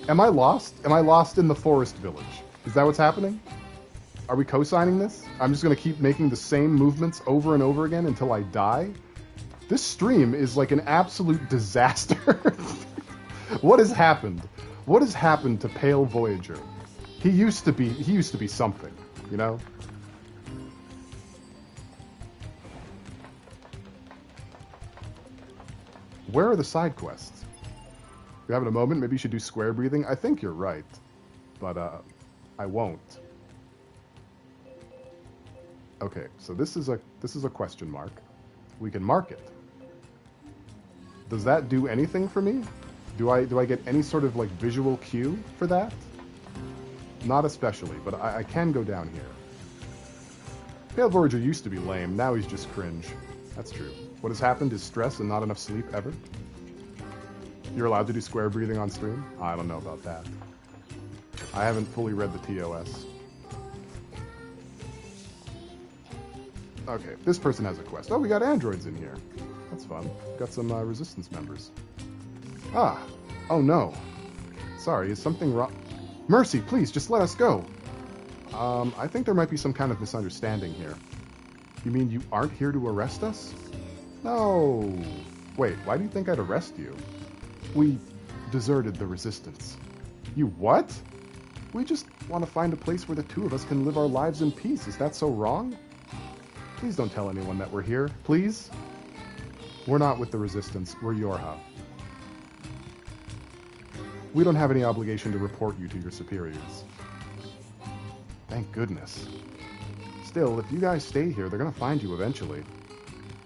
Am I lost? Am I lost in the forest village? Is that what's happening? Are we co-signing this? I'm just going to keep making the same movements over and over again until I die? This stream is like an absolute disaster. What has happened? What has happened to Pale Voyager? He used to be something, you know? Where are the side quests? You're having a moment, maybe you should do square breathing. I think you're right, but I won't. Okay, so this is a question mark. We can mark it. Does that do anything for me? Do I get any sort of like visual cue for that? Not especially, but I can go down here. Pale Voyager used to be lame, now he's just cringe. That's true. What has happened is stress and not enough sleep ever. You're allowed to do square breathing on stream? I don't know about that. I haven't fully read the TOS. Okay, this person has a quest. Oh, we got androids in here. That's fun. Got some resistance members. Ah. Oh no. Sorry, is something wrong? Mercy, please, just let us go. I think there might be some kind of misunderstanding here. You mean you aren't here to arrest us? No. Wait, why do you think I'd arrest you? We deserted the Resistance. You what? We just want to find a place where the two of us can live our lives in peace. Is that so wrong? Please don't tell anyone that we're here, please. We're not with the Resistance, we're YorHa. We don't have any obligation to report you to your superiors. Thank goodness. Still, if you guys stay here, they're gonna find you eventually.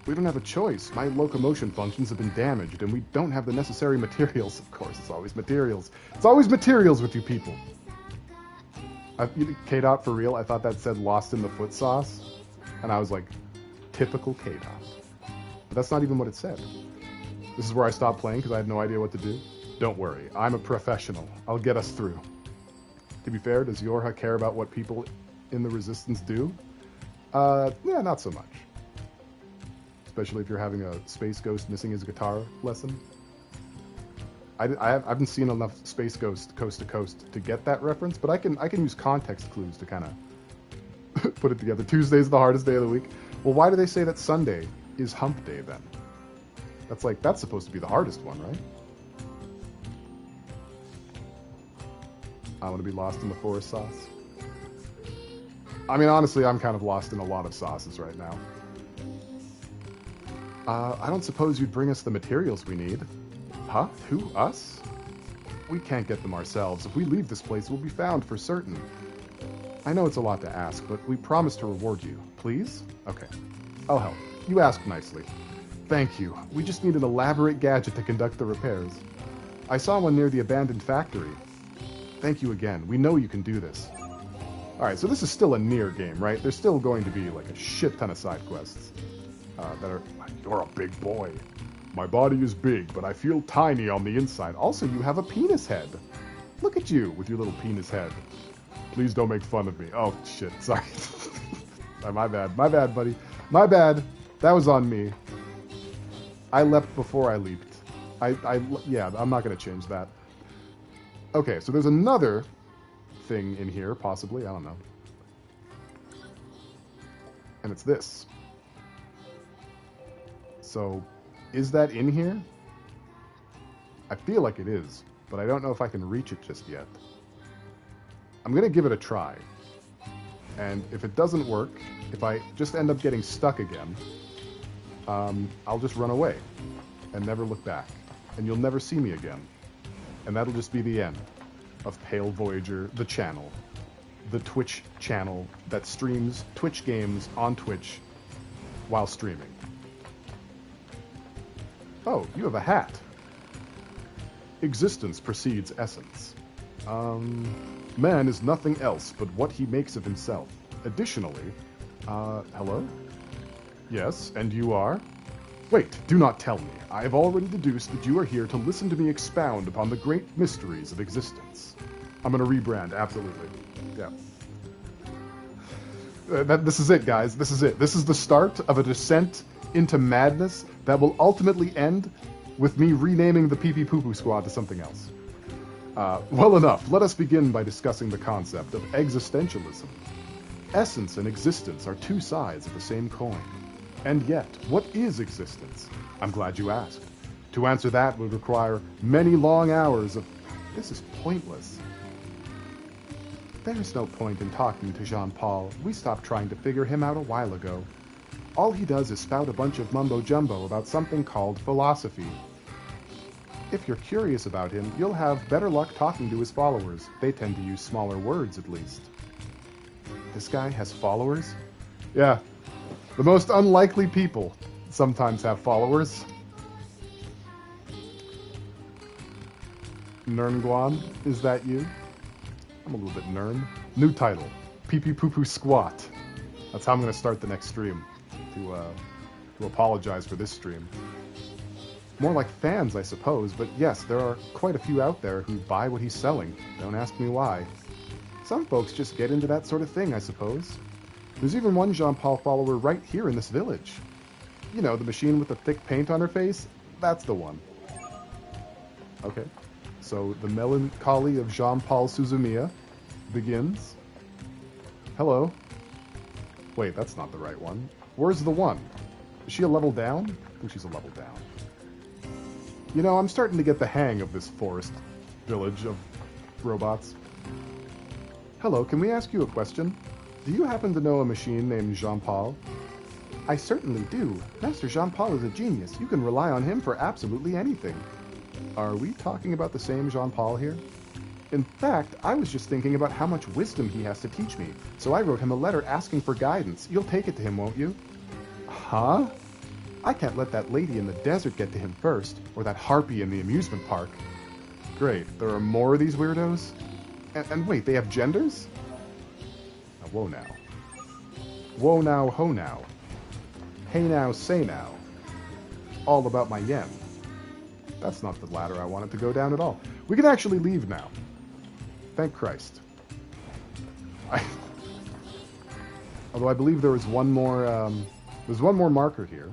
We don't have a choice. My locomotion functions have been damaged, and we don't have the necessary materials. Of course, it's always materials. It's always materials with you people. K-Dot, for real, I thought that said lost in the foot sauce. And I was like, typical K-Dot. But that's not even what it said. This is where I stopped playing because I had no idea what to do. Don't worry, I'm a professional. I'll get us through. To be fair, does YorHa care about what people in the Resistance do? Yeah, not so much. Especially if you're having a space ghost missing his guitar lesson. I haven't seen enough Space Ghost Coast to Coast to get that reference, but I can use context clues to kind of put it together. Tuesday's the hardest day of the week. Well, why do they say that Sunday is hump day then? That's supposed to be the hardest one, right? I want to be lost in the forest sauce. I mean, honestly, I'm kind of lost in a lot of sauces right now. I don't suppose you'd bring us the materials we need. Huh? Who? Us? We can't get them ourselves. If we leave this place, we'll be found for certain. I know it's a lot to ask, but we promise to reward you. Please? Okay. I'll help. You asked nicely. Thank you. We just need an elaborate gadget to conduct the repairs. I saw one near the abandoned factory. Thank you again. We know you can do this. Alright, so this is still a NieR game, right? There's still going to be like a shit ton of side quests that are... You're a big boy. My body is big, but I feel tiny on the inside. Also, you have a penis head. Look at you with your little penis head. Please don't make fun of me. Oh, shit. Sorry. My bad. My bad, buddy. My bad. That was on me. I leapt before I leaped. Yeah, I'm not going to change that. Okay, so there's another thing in here, possibly. I don't know. And it's this. So... is that in here? I feel like it is, but I don't know if I can reach it just yet. I'm going to give it a try. And if it doesn't work, if I just end up getting stuck again, I'll just run away and never look back. And you'll never see me again. And that'll just be the end of Pale Voyager, the channel. The Twitch channel that streams Twitch games on Twitch while streaming. Oh, you have a hat. Existence precedes essence. Man is nothing else but what he makes of himself. Additionally, hello? Yes, and you are? Wait, do not tell me. I have already deduced that you are here to listen to me expound upon the great mysteries of existence. I'm gonna rebrand, absolutely. Yeah. This is it, guys. This is it. This is the start of a descent into madness that will ultimately end with me renaming the Pee-Pee Poo-Poo Squad to something else. Well enough, let us begin by discussing the concept of existentialism. Essence and existence are two sides of the same coin. And yet, what is existence? I'm glad you asked. To answer that would require many long hours of... This is pointless. There's no point in talking to Jean-Paul. We stopped trying to figure him out a while ago. All he does is spout a bunch of mumbo-jumbo about something called philosophy. If you're curious about him, you'll have better luck talking to his followers. They tend to use smaller words, at least. This guy has followers? Yeah. The most unlikely people sometimes have followers. Nernguan, is that you? I'm a little bit nern. New title. Pee-Pee Poo-Poo Squat. That's how I'm going to start the next stream. To apologize for this stream. More like fans, I suppose, but yes, there are quite a few out there who buy what he's selling. Don't ask me why. Some folks just get into that sort of thing, I suppose. There's even one Jean-Paul follower right here in this village. You know, the machine with the thick paint on her face? That's the one. Okay. So, the melancholy of Jean-Paul Suzumiya begins. Hello. Wait, that's not the right one. Where's the one? Is she a level down? I think she's a level down. You know, I'm starting to get the hang of this forest village of robots. Hello, can we ask you a question? Do you happen to know a machine named Jean-Paul? I certainly do. Master Jean-Paul is a genius. You can rely on him for absolutely anything. Are we talking about the same Jean-Paul here? In fact, I was just thinking about how much wisdom he has to teach me, so I wrote him a letter asking for guidance. You'll take it to him, won't you? Huh? I can't let that lady in the desert get to him first, or that harpy in the amusement park. Great, there are more of these weirdos? And wait, they have genders? Now, whoa now. Whoa now, ho now. Hey now, say now. All about my yen. That's not the ladder I wanted to go down at all. We can actually leave now. Thank Christ. Although I believe there was one more, there's one more marker here,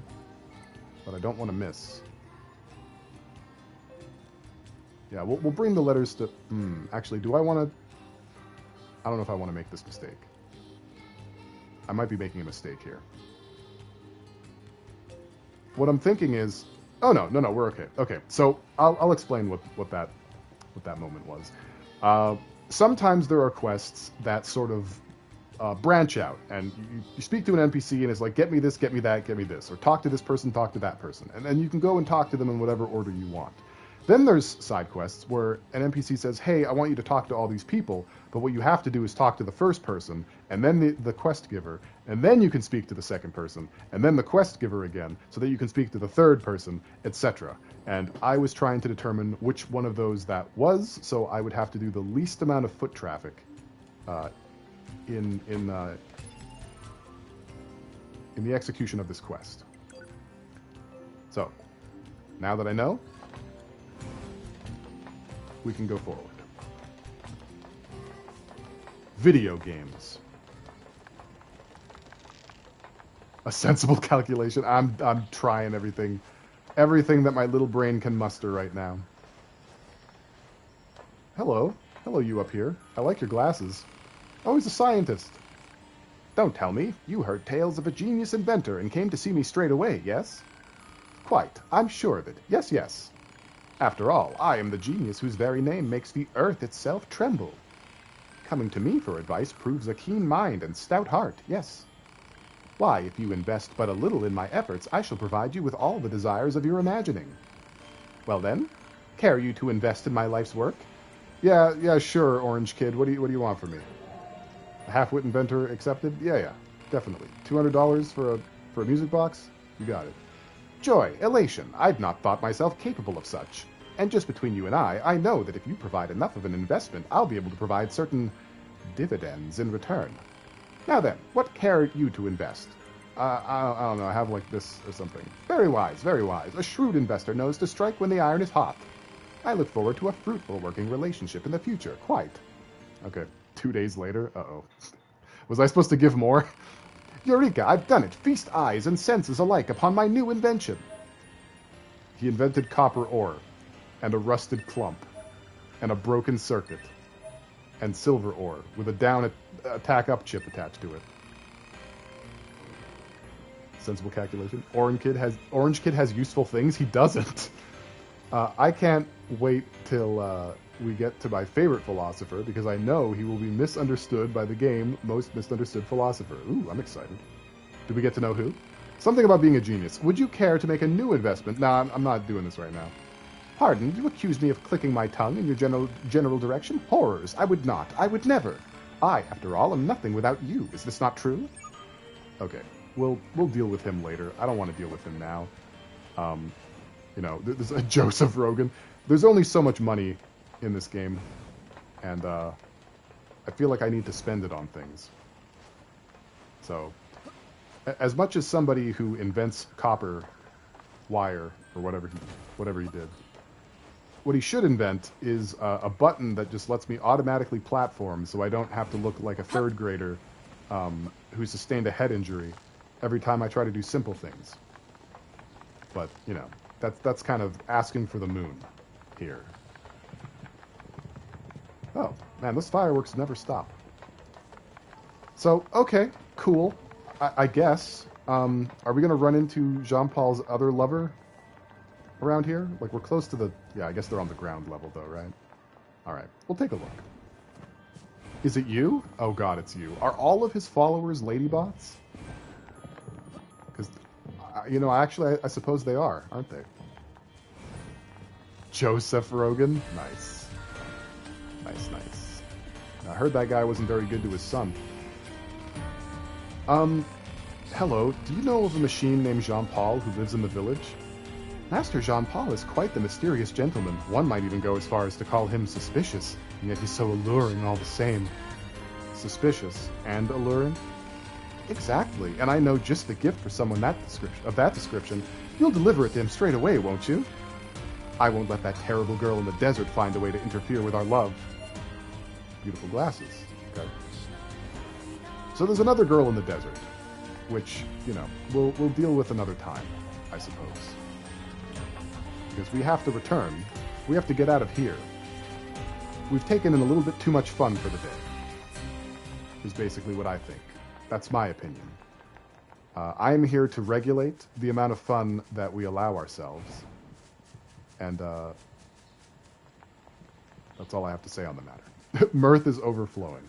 but I don't want to miss. Yeah, we'll bring the letters to... actually, do I want to... I don't know if I want to make this mistake. I might be making a mistake here. What I'm thinking is... Oh, no, we're okay. Okay, so I'll explain what that moment was. Sometimes there are quests that sort of branch out, and you speak to an NPC, and it's like, get me this, get me that, get me this, or talk to this person, talk to that person, and then you can go and talk to them in whatever order you want. Then there's side quests where an NPC says, hey, I want you to talk to all these people, but what you have to do is talk to the first person, and then the quest giver, and then you can speak to the second person, and then the quest giver again, so that you can speak to the third person, etc. And I was trying to determine which one of those that was, so I would have to do the least amount of foot traffic in the execution of this quest. So, now that I know, we can go forward. Video games. A sensible calculation. I'm trying everything that my little brain can muster right now. Hello, you up here. I like your glasses. Oh, he's a scientist. Don't tell me you heard tales of a genius inventor and came to see me straight away, yes? Quite. I'm sure of it. Yes. After all, I am the genius whose very name makes the earth itself tremble. Coming to me for advice proves a keen mind and stout heart, yes. Why, if you invest but a little in my efforts, I shall provide you with all the desires of your imagining. Well then, care you to invest in my life's work? Yeah, sure, Orange Kid. What do you want from me? A half-wit inventor accepted? Yeah, definitely. $200 for a music box? You got it. Joy, elation. I'd not thought myself capable of such. And just between you and I know that if you provide enough of an investment, I'll be able to provide certain dividends in return. Now then, what care you to invest? I don't know, I have like this or something. Very wise. A shrewd investor knows to strike when the iron is hot. I look forward to a fruitful working relationship in the future, quite. Okay, 2 days later, uh-oh. Was I supposed to give more? Eureka, I've done it. Feast eyes and senses alike upon my new invention. He invented copper ore, and a rusted clump, and a broken circuit, and silver ore, with a down attack up chip attached to it. Sensible calculation. Orange Kid has useful things. He doesn't. I can't wait till we get to my favorite philosopher, because I know he will be misunderstood by the game most misunderstood philosopher. Ooh, I'm excited. Do we get to know who? Something about being a genius. Would you care to make a new investment? Nah, I'm not doing this right now. Pardon, you accuse me of clicking my tongue in your general direction? Horrors, I would not. I would never. I, after all, am nothing without you. Is this not true? Okay, we'll deal with him later. I don't want to deal with him now. There's a Joseph Rogan. There's only so much money in this game, and I feel like I need to spend it on things. So, as much as somebody who invents copper wire or whatever he did, what he should invent is a button that just lets me automatically platform, so I don't have to look like a third grader who sustained a head injury every time I try to do simple things. But that's kind of asking for the moon here. Oh, man, those fireworks never stop. So, okay, cool. I guess. Are we going to run into Jean-Paul's other lover? around here? Like, we're close to the... Yeah, I guess they're on the ground level, though, right? Alright, we'll take a look. Is it you? Oh god, it's you. Are all of his followers ladybots? Because, you know, actually, I suppose they are, aren't they? Joseph Rogan? Nice. Nice, nice. I heard that guy wasn't very good to his son. Hello, do you know of a machine named Jean-Paul who lives in the village? Master Jean-Paul is quite the mysterious gentleman. One might even go as far as to call him suspicious, and yet he's so alluring all the same. Suspicious and alluring? Exactly, and I know just the gift for someone of that description. You'll deliver it to him straight away, won't you? I won't let that terrible girl in the desert find a way to interfere with our love. Beautiful glasses. Okay. So there's another girl in the desert, which, you know, we'll deal with another time, I suppose. Because we have to return. We have to get out of here. We've taken in a little bit too much fun for the day. Is basically what I think. That's my opinion. I am here to regulate the amount of fun that we allow ourselves. And that's all I have to say on the matter. Mirth is overflowing.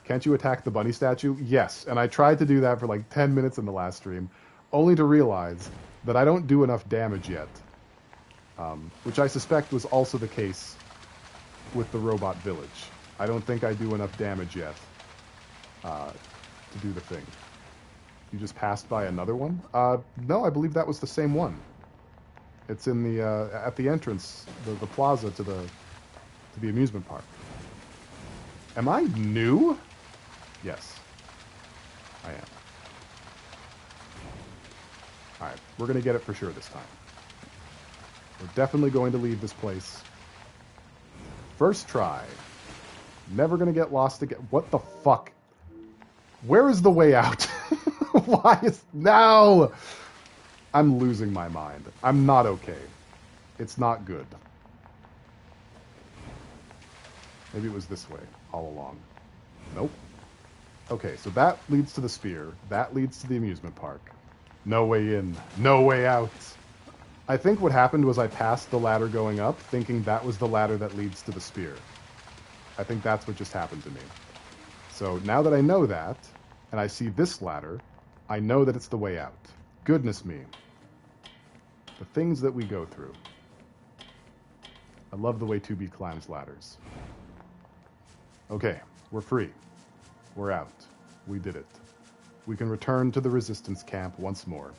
Can't you attack the bunny statue? Yes, and I tried to do that for like 10 minutes in the last stream, only to realize that I don't do enough damage yet. Which I suspect was also the case with the robot village. I don't think I do enough damage yet to do the thing. You just passed by another one? No, I believe that was the same one. It's in the at the entrance, the plaza to the amusement park. Am I new? Yes, I am. Alright, we're going to get it for sure this time. We're definitely going to leave this place. First try. Never going to get lost again. What the fuck? Where is the way out? Why is... No! I'm losing my mind. I'm not okay. It's not good. Maybe it was this way all along. Nope. Okay, so that leads to the spear. That leads to the amusement park. No way in. No way out. I think what happened was I passed the ladder going up, thinking that was the ladder that leads to the spear. I think that's what just happened to me. So now that I know that, and I see this ladder, I know that it's the way out. Goodness me. The things that we go through. I love the way 2B climbs ladders. Okay, we're free. We're out. We did it. We can return to the resistance camp once more.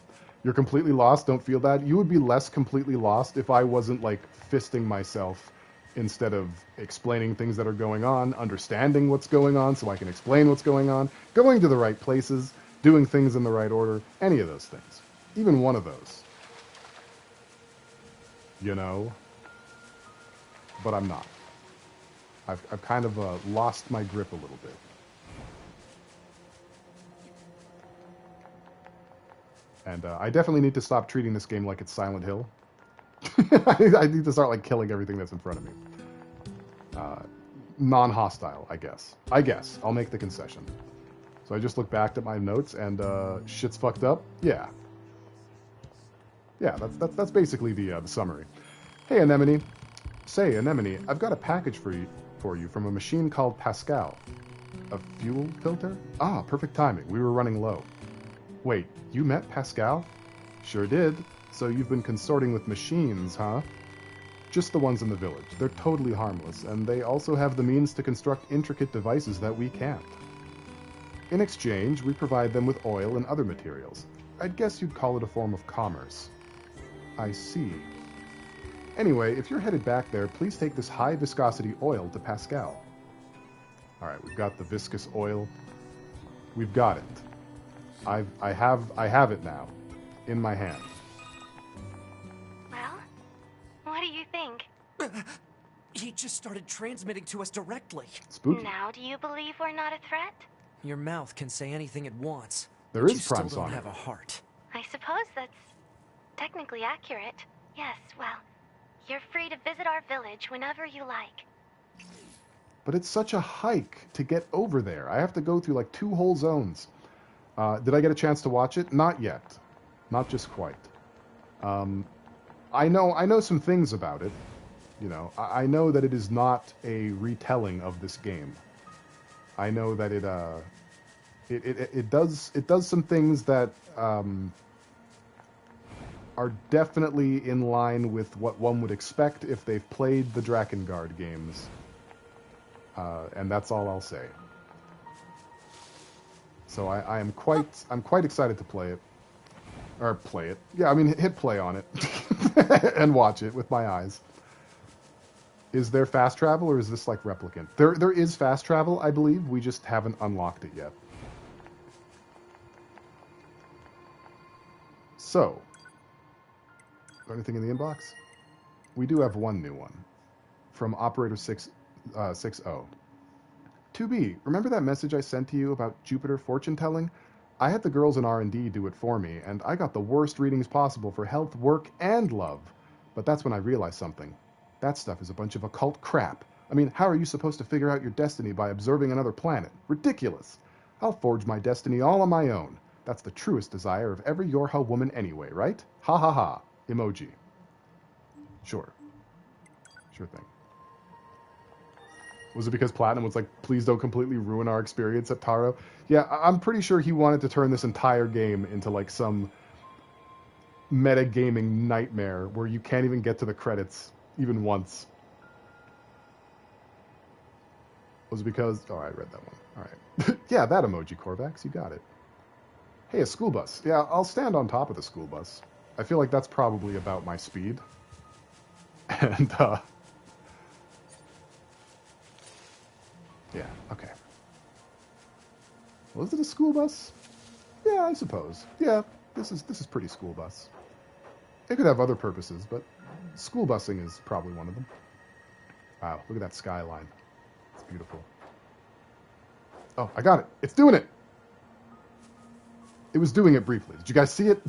You're completely lost, don't feel bad. You would be less completely lost if I wasn't, like, fisting myself instead of explaining things that are going on, understanding what's going on so I can explain what's going on, going to the right places, doing things in the right order, any of those things. Even one of those. You know? But I'm not. I've kind of lost my grip a little bit. And I definitely need to stop treating this game like it's Silent Hill. I need to start, like, killing everything that's in front of me. Non-hostile, I guess. I'll make the concession. So I just look back at my notes and shit's fucked up? Yeah. Yeah, that's basically the summary. Hey, Anemone. Say, Anemone, I've got a package for you from a machine called Pascal. A fuel filter? Ah, perfect timing. We were running low. Wait, you met Pascal? Sure did. So you've been consorting with machines, huh? Just the ones in the village. They're totally harmless, and they also have the means to construct intricate devices that we can't. In exchange, we provide them with oil and other materials. I'd guess you'd call it a form of commerce. I see. Anyway, if you're headed back there, please take this high-viscosity oil to Pascal. Alright, we've got the viscous oil. We've got it. I have it now. In my hand. Well, what do you think? He just started transmitting to us directly. Spooky. Now do you believe we're not a threat? Your mouth can say anything it wants. There is you still Prime don't Sonic. have a heart. I suppose that's technically accurate. Yes, well, you're free to visit our village whenever you like. But it's such a hike to get over there. I have to go through like 2 whole zones. Did I get a chance to watch it? Not yet. Not just quite. I know some things about it. You know, I know that it is not a retelling of this game. I know that it does some things that are definitely in line with what one would expect if they've played the Drakengard games. And that's all I'll say. So I'm quite excited to play it. Or play it. Yeah, I mean, hit play on it. And watch it with my eyes. Is there fast travel, or is this like Replicant? There is fast travel, I believe. We just haven't unlocked it yet. So, anything in the inbox? We do have one new one from Operator 60. 2B, remember that message I sent to you about Jupiter fortune telling? I had the girls in R&D do it for me, and I got the worst readings possible for health, work, and love. But that's when I realized something. That stuff is a bunch of occult crap. I mean, how are you supposed to figure out your destiny by observing another planet? Ridiculous. I'll forge my destiny all on my own. That's the truest desire of every YorHa woman anyway, right? Ha ha ha. Emoji. Sure. Sure thing. Was it because Platinum was like, please don't completely ruin our experience at Taro? Yeah, I'm pretty sure he wanted to turn this entire game into like some metagaming nightmare where you can't even get to the credits even once. Was it because... Oh, I read that one. All right. Yeah, that emoji, Korvax. You got it. Hey, a school bus. Yeah, I'll stand on top of the school bus. I feel like that's probably about my speed. And, yeah, okay. Was it a school bus? Yeah, I suppose. Yeah, this is pretty school bus. It could have other purposes, but school busing is probably one of them. Wow, look at that skyline. It's beautiful. Oh, I got it. It's doing it. It was doing it briefly. Did you guys see it?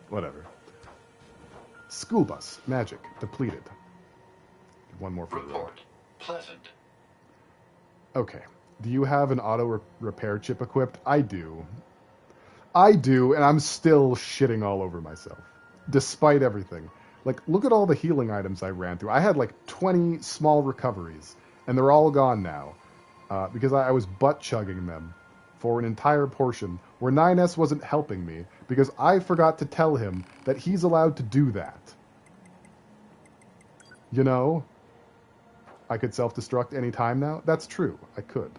Whatever. School bus. Magic. Depleted. One more for the road. Pleasant. Okay. Do you have an auto repair chip equipped? I do. I do, and I'm still shitting all over myself. Despite everything. Like, look at all the healing items I ran through. I had like 20 small recoveries, and they're all gone now. Because I was butt-chugging them for an entire portion where 9S wasn't helping me because I forgot to tell him that he's allowed to do that. You know? I could self-destruct any time now? That's true. I could.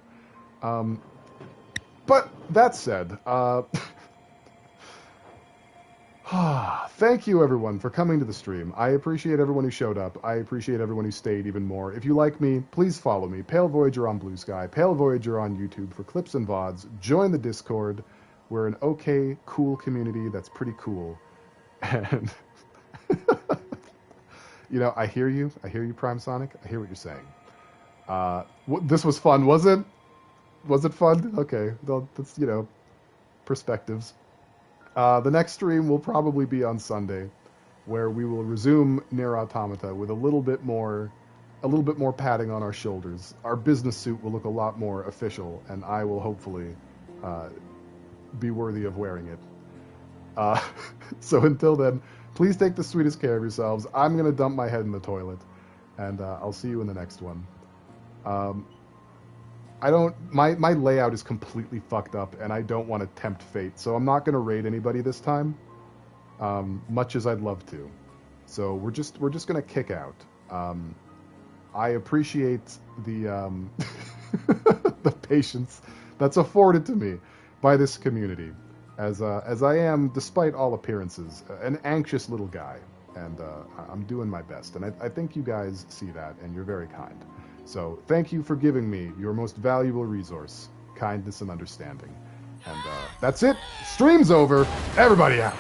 But that said, thank you everyone for coming to the stream. I appreciate everyone who showed up. I appreciate everyone who stayed even more. If you like me, please follow me. Pale Voyager on Blue Sky, Pale Voyager on YouTube for clips and VODs. Join the Discord. We're an okay, cool community that's pretty cool. And, you know, I hear you. I hear you, Prime Sonic. I hear what you're saying. This was fun, was it? Was it fun? Okay. Well, that's, you know, perspectives. The next stream will probably be on Sunday, where we will resume NieR Automata with a little bit more padding on our shoulders. Our business suit will look a lot more official, and I will hopefully be worthy of wearing it. So until then, please take the sweetest care of yourselves. I'm gonna dump my head in the toilet, and I'll see you in the next one. My layout is completely fucked up, and I don't want to tempt fate, so I'm not going to raid anybody this time, much as I'd love to. So we're just going to kick out. I appreciate the the patience that's afforded to me by this community, as I am, despite all appearances, an anxious little guy, and I'm doing my best, and I think you guys see that, and you're very kind. So thank you for giving me your most valuable resource, kindness and understanding. And that's it. Stream's over. Everybody out.